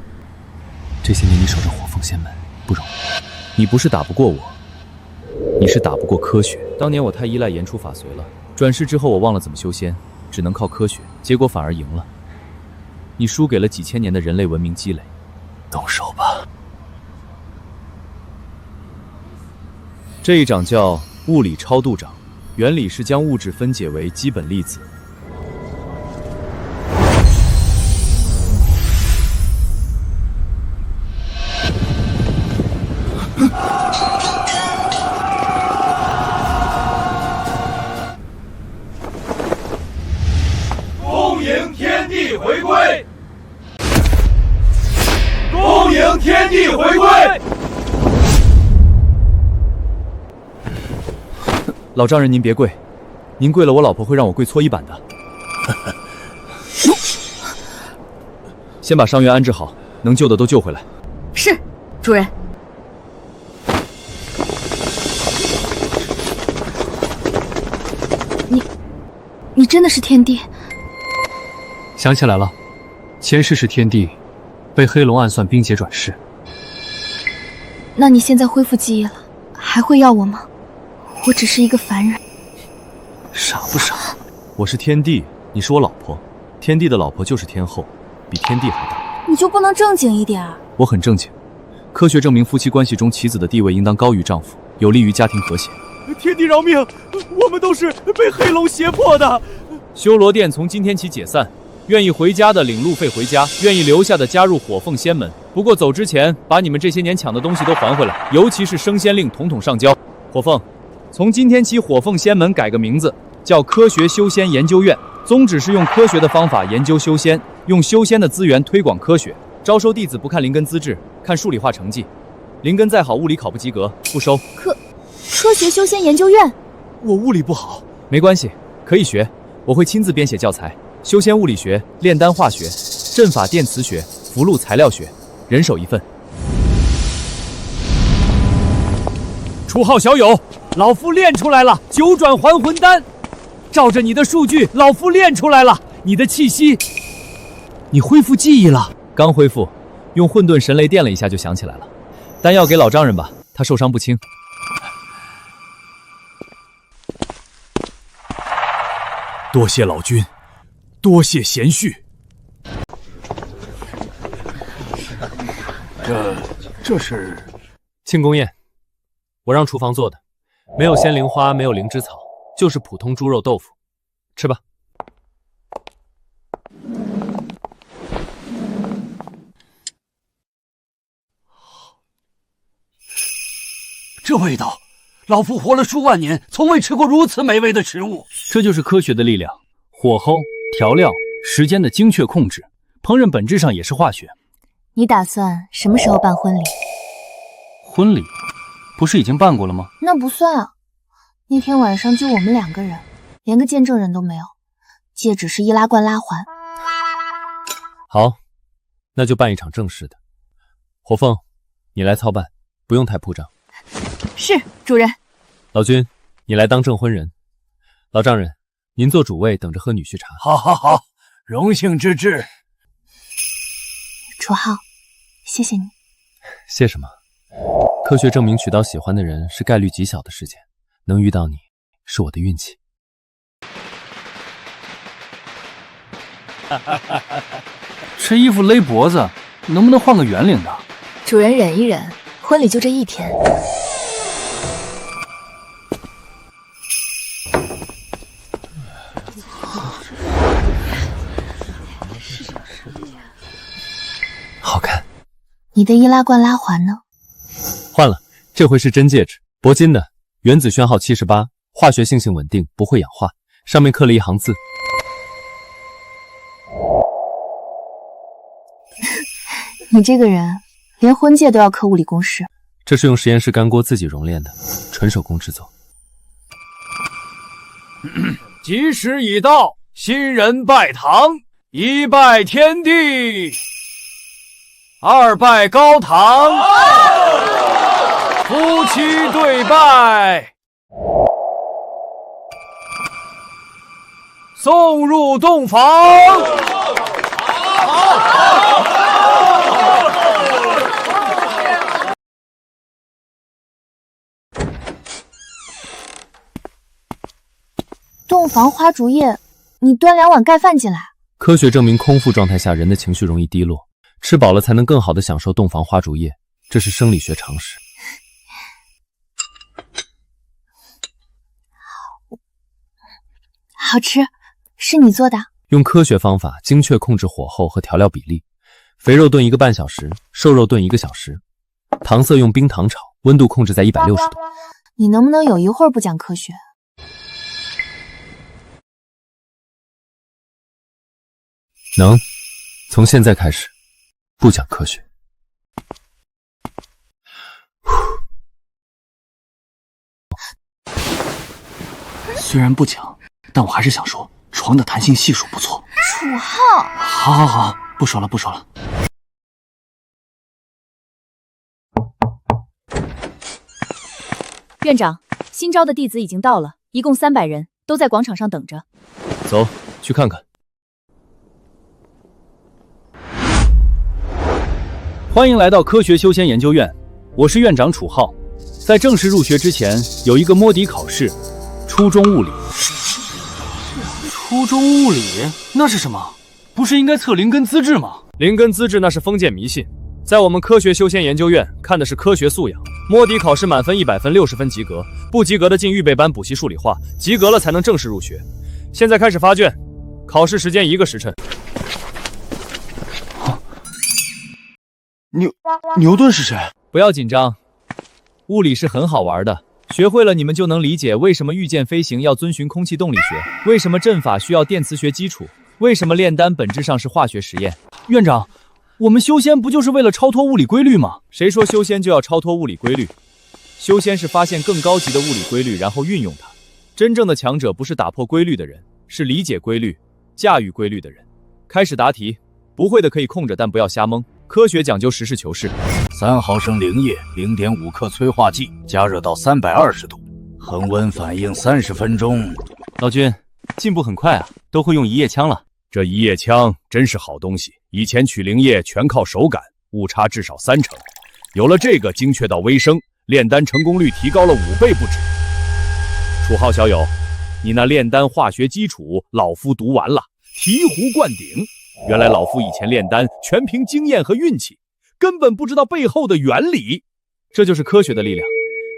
這些年你守着火鳳仙門不容易。你不是打不過我，你是打不過科學。當年我太依賴言出法隨了，轉世之後我忘了怎麼修仙，只能靠科學，結果反而贏了。你輸給了幾千年的人類文明積累。動手吧。這一掌叫物理超度掌，原理是將物質分解為基本粒子。恭迎天地回歸！恭迎天地回歸！老丈人，您別跪，您跪了，我老婆會讓我跪搓衣板的。先把傷員安置好，能救的都救回來。是，主人。你真的是天帝？想起來了，前世是天帝，被黑龍暗算冰結轉世。那你現在恢復記憶了，還會要我嗎？我只是一個凡人。傻不傻？我是天帝，你是我老婆，天帝的老婆就是天後，比天帝還大。你就不能正經一點？我很正經，科學證明夫妻關係中妻子的地位應當高於丈夫，有利於家庭和諧。天帝饒命，我們都是被黑龍脅迫的。修羅殿從今天起解散，願意回家的領路費回家，願意留下的加入火鳳仙門。不過走之前，把你們這些年搶的東西都還回來，尤其是升仙令統統上交。火鳳，從今天起，火鳳仙門改個名字，叫科學修仙研究院。宗旨是用科學的方法研究修仙，用修仙的資源推廣科學。招收弟子不看靈根資質，看數理化成績。靈根再好，物理考不及格，不收。科學修仙研究院？我物理不好，沒關係，可以學。我會親自編寫教材，修仙物理學、煉丹化學、陣法電磁學、符籙材料學，人手一份。楚浩小友，老夫練出來了九轉還魂丹，照着你的數據，老夫練出來了。你的氣息，你恢復記憶了？剛恢復，用混沌神雷電了一下就想起來了。丹藥給老丈人吧，他受傷不輕。多謝老君，多謝賢婿。這是慶功宴，我讓廚房做的，沒有仙靈花，沒有靈芝草，就是普通豬肉豆腐，吃吧。這味道，老夫活了數萬年，從未吃過如此美味的食物。這就是科學的力量，火候、調料、時間的精確控制，烹飪本質上也是化學。你打算什麼時候辦婚禮？婚禮不是已經辦過了嗎？那不算啊，那天晚上就我們兩個人，連個見證人都沒有，戒指是易拉罐拉環。好，那就辦一場正式的。火鳳，你來操辦，不用太鋪張。是，主人。老君，你來當證婚人。老丈人，您做主位，等着喝女婿茶。好好好，榮幸之至。楚浩，謝謝你。謝什麼？科學證明娶到喜歡的人是概率極小的事件，能遇到你是我的運氣。这衣服勒脖子，能不能换个圆领的？主人忍一忍，婚礼就这一天。好看。你的易拉罐拉环呢？换了，这回是真戒指，铂金的，原子序号78，化学性稳定，不会氧化，上面刻了一行字。你这个人，连婚戒都要刻物理公式。这是用实验室干锅自己熔炼的，纯手工制作。吉时已到，新人拜堂，一拜天地，二拜高堂，夫妻对拜，送入洞房。洞房花烛夜，你端2碗盖饭进来。科学证明，空腹状态下人的情绪容易低落，吃饱了才能更好的享受洞房花烛夜，这是生理学常识。好吃，是你做的？用科学方法精确控制火候和调料比例，肥肉炖1个半小时，瘦肉炖1个小时，糖色用冰糖炒，温度控制在160度。你能不能有一会儿不讲科学？能，从現在開始，不講科學。雖然不講，但我還是想說，床的彈性係數不錯。楚浩，好，不說了，不說了。院長，新招的弟子已經到了，一共300人，都在廣場上等着。走，去看看。歡迎來到科學修仙研究院，我是院長楚浩。在正式入學之前，有一個摸底考試，初中物理。初中物理那是什麼？不是應該測靈根資質嗎？靈根資質那是封建迷信，在我們科學修仙研究院看的是科學素養。摸底考試滿分100分，60分及格，不及格的進預備班補習數理化，及格了才能正式入學。現在開始發卷，考試時間1個時辰。牛頓是誰？不要緊張，物理是很好玩的，學會了你們就能理解為什麼御劍飛行要遵循空氣動力學，為什麼陣法需要電磁學基礎，為什麼煉丹本質上是化學實驗。院長，我們修仙不就是為了超脫物理規律嗎？誰說修仙就要超脫物理規律？修仙是發現更高級的物理規律，然後運用它。真正的強者不是打破規律的人，是理解規律、駕馭規律的人。開始答題，不會的可以空着，但不要瞎蒙。科學講究實事求是。3毫升靈液，0.5克催化劑，加熱到320度，恆溫反應30分鐘。老君，進步很快啊，都會用一葉槍了。這一葉槍真是好東西，以前取靈液全靠手感，誤差至少3成。有了這個精確到微升，煉丹成功率提高了5倍不止。楚浩小友，你那煉丹化學基礎，老夫讀完了，醍醐灌頂。原來老夫以前煉丹全憑經驗和運氣，根本不知道背後的原理。這就是科學的力量，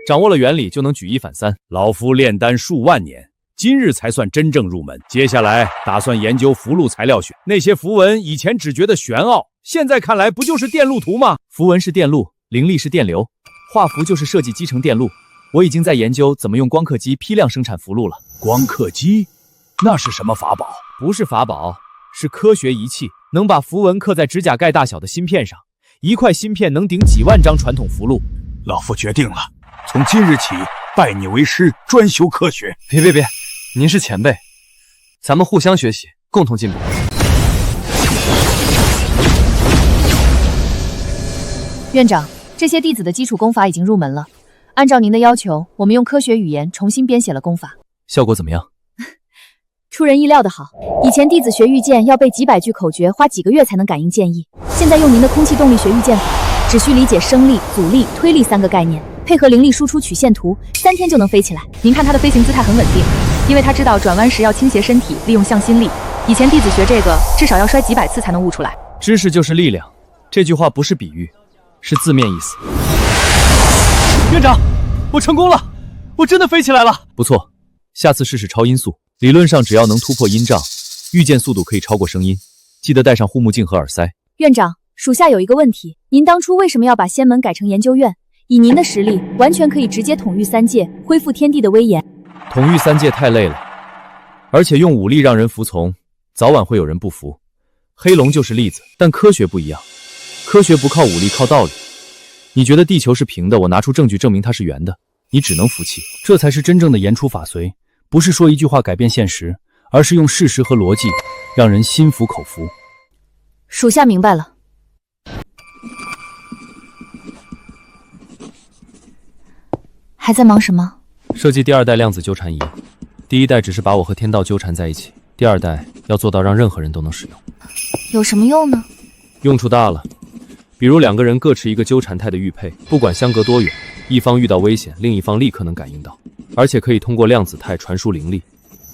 掌握了原理就能舉一反三。老夫煉丹數萬年，今日才算真正入門。接下來打算研究符籙材料學，那些符文以前只覺得玄奧，現在看來不就是電路圖嗎？符文是電路，靈力是電流，畫符就是設計機成電路。我已經在研究怎麼用光刻機批量生產符籙了。光刻機？那是什麼法寶？不是法寶，是科學儀器，能把符文刻在指甲蓋大小的芯片上，一塊芯片能頂幾萬張傳統符籙。老夫決定了，從今日起拜你為師，專修科學。別，您是前輩，咱們互相學習，共同進步。院長，這些弟子的基礎功法已經入門了，按照您的要求，我們用科學語言重新編寫了功法。效果怎麼樣？出人意料的好，以前弟子學御劍要背幾百句口訣，花幾個月才能感應劍意。現在用您的空氣動力學御劍法，只需理解升力、阻力、推力3個概念，配合靈力輸出曲線圖，3天就能飛起來。您看他的飛行姿態很穩定，因為他知道轉彎時要傾斜身體，利用向心力。以前弟子學這個，至少要摔幾百次才能悟出來。知識就是力量，這句話不是比喻，是字面意思。院長，我成功了，我真的飛起來了。不錯，下次試試超音速，理論上只要能突破音障，御剑速度可以超過聲音。记得戴上護目鏡和耳塞。院長，屬下有一個問題，您當初為什麼要把仙門改成研究院？以您的實力，完全可以直接統御三界，恢復天地的威嚴。統御三界太累了，而且用武力讓人服從，早晚會有人不服。黑龍就是例子，但科學不一樣，科學不靠武力，靠道理。你覺得地球是平的，我拿出證據證明它是圓的，你只能服氣。這才是真正的言出法隨，不是說一句話改變現實，而是用事實和邏輯讓人心服口服。屬下明白了。還在忙什麼？設計第二代量子糾纏儀，第一代只是把我和天道糾纏在一起，第二代要做到讓任何人都能使用。有什麼用呢？用處大了，比如2個人各持一個糾缠态的玉佩，不管相隔多遠，一方遇到危險，另一方立刻能感应到，而且可以通過量子態傳輸靈力，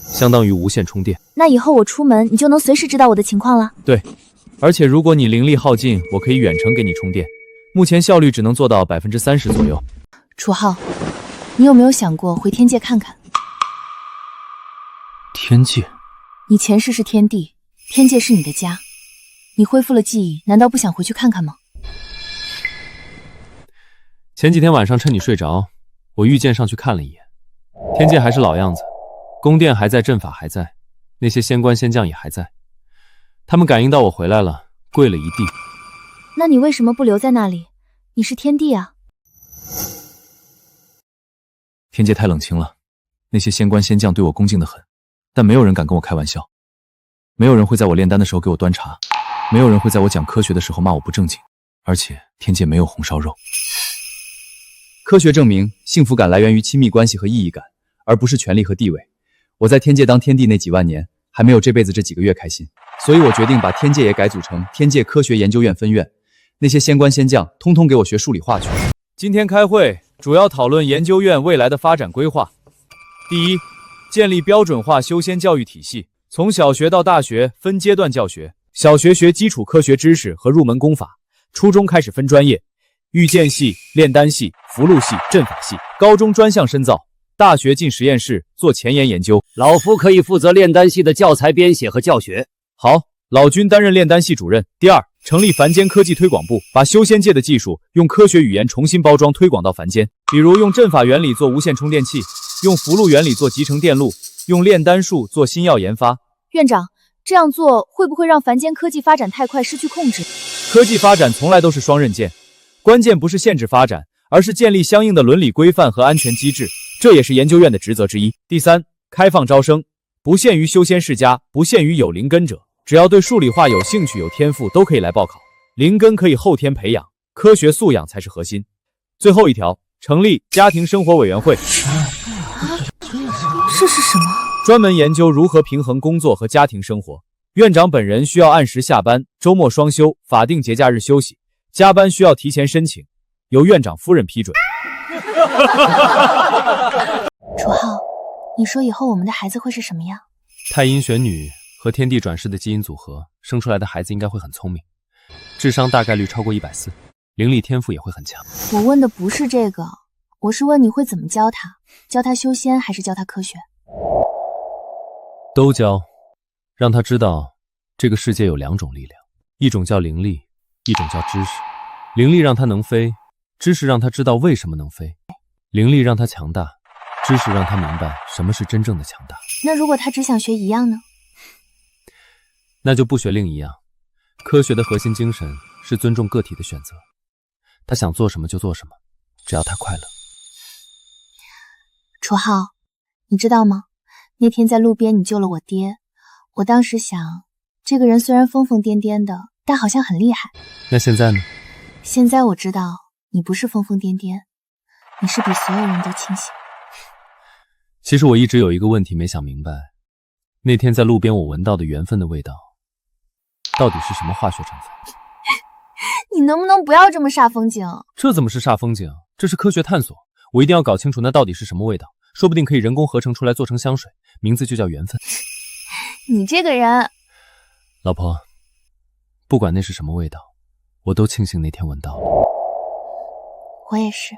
相當於無線充電。那以後我出門，你就能隨時知道我的情況了。对，而且如果你靈力耗盡，我可以遠程給你充電，目前效率只能做到30%左右。楚浩，你有沒有想過回天界看看？天界？你前世是天帝，天界是你的家，你恢復了记憶，難道不想回去看看嗎？前幾天晚上趁你睡着，我御劍上去看了一眼，天界還是老樣子，宮殿還在，陣法還在，那些仙官仙將也還在，他們感應到我回來了，跪了一地。那你為什麼不留在那裡？你是天帝啊。天界太冷清了，那些仙官仙将对我恭敬得很，但沒有人敢跟我開玩笑，沒有人會在我煉丹的時候給我端茶，沒有人會在我講科學的時候罵我不正經，而且天界沒有紅燒肉。科學證明，幸福感來源於親密關係和意義感，而不是權力和地位。我在天界當天帝那幾萬年，還沒有這輩子這幾個月開心，所以我決定把天界也改組成天界科學研究院分院，那些仙官仙將通通給我學數理化去。今天開會主要討論研究院未來的發展規劃。第一，建立標準化修仙教育體系，從小學到大學分階段教學，小學學基礎科學知識和入門功法，初中開始分專業，御劍系、煉丹系、符籙系、陣法系，高中專項深造，大學進實驗室做前沿研究。老夫可以負責煉丹系的教材編寫和教學。好，老君擔任煉丹系主任。第二，成立凡間科技推廣部，把修仙界的技術用科學語言重新包裝推廣到凡間，比如用陣法原理做無線充電器，用符籙原理做集成電路，用煉丹術做新藥研發。院長，這樣做會不會讓凡間科技發展太快失去控制？科技發展從來都是雙刃劍，關鍵不是限制發展，而是建立相應的倫理規範和安全機制，這也是研究院的職責之一。第三，開放招生，不限於修仙世家，不限於有靈根者，只要對數理化有興趣有天賦都可以來報考，靈根可以後天培養，科學素養才是核心。最後一條，成立家庭生活委員會。這是什麼？專門研究如何平衡工作和家庭生活。院長本人需要按時下班，周末雙休，法定節假日休息，加班需要提前申請，由院長夫人批准。楚浩，你說以後我們的孩子會是什麼樣？太陰玄女和天地轉世的基因組合，生出來的孩子應該會很聰明，智商大概率超過140，靈力天賦也會很強。我問的不是這個，我是問你會怎麼教他，教他修仙還是教他科學？都教，讓他知道這個世界有2種力量，一種叫靈力，一種叫知識。靈力讓他能飛，知識讓他知道為什麼能飛。靈力讓他強大，知識讓他明白什麼是真正的強大。那如果他只想學一樣呢？那就不學另一樣。科學的核心精神是尊重個體的選擇，他想做什麼就做什麼，只要他快樂。楚浩，你知道嗎？那天在路邊你救了我爹，我當時想，這個人雖然瘋瘋癲癲的，但好像很厲害。那現在呢？現在我知道你不是瘋瘋癲癲，你是比所有人都清醒。其實我一直有一個問題沒想明白，那天在路邊我聞到的緣分的味道，到底是什麼化學成分？你能不能不要這麼煞風景？這怎麼是煞風景？這是科學探索，我一定要搞清楚那到底是什麼味道，說不定可以人工合成出來做成香水，名字就叫緣分。你這個人，老婆，不管那是什麼味道，我都慶幸那天聞到了。我也是。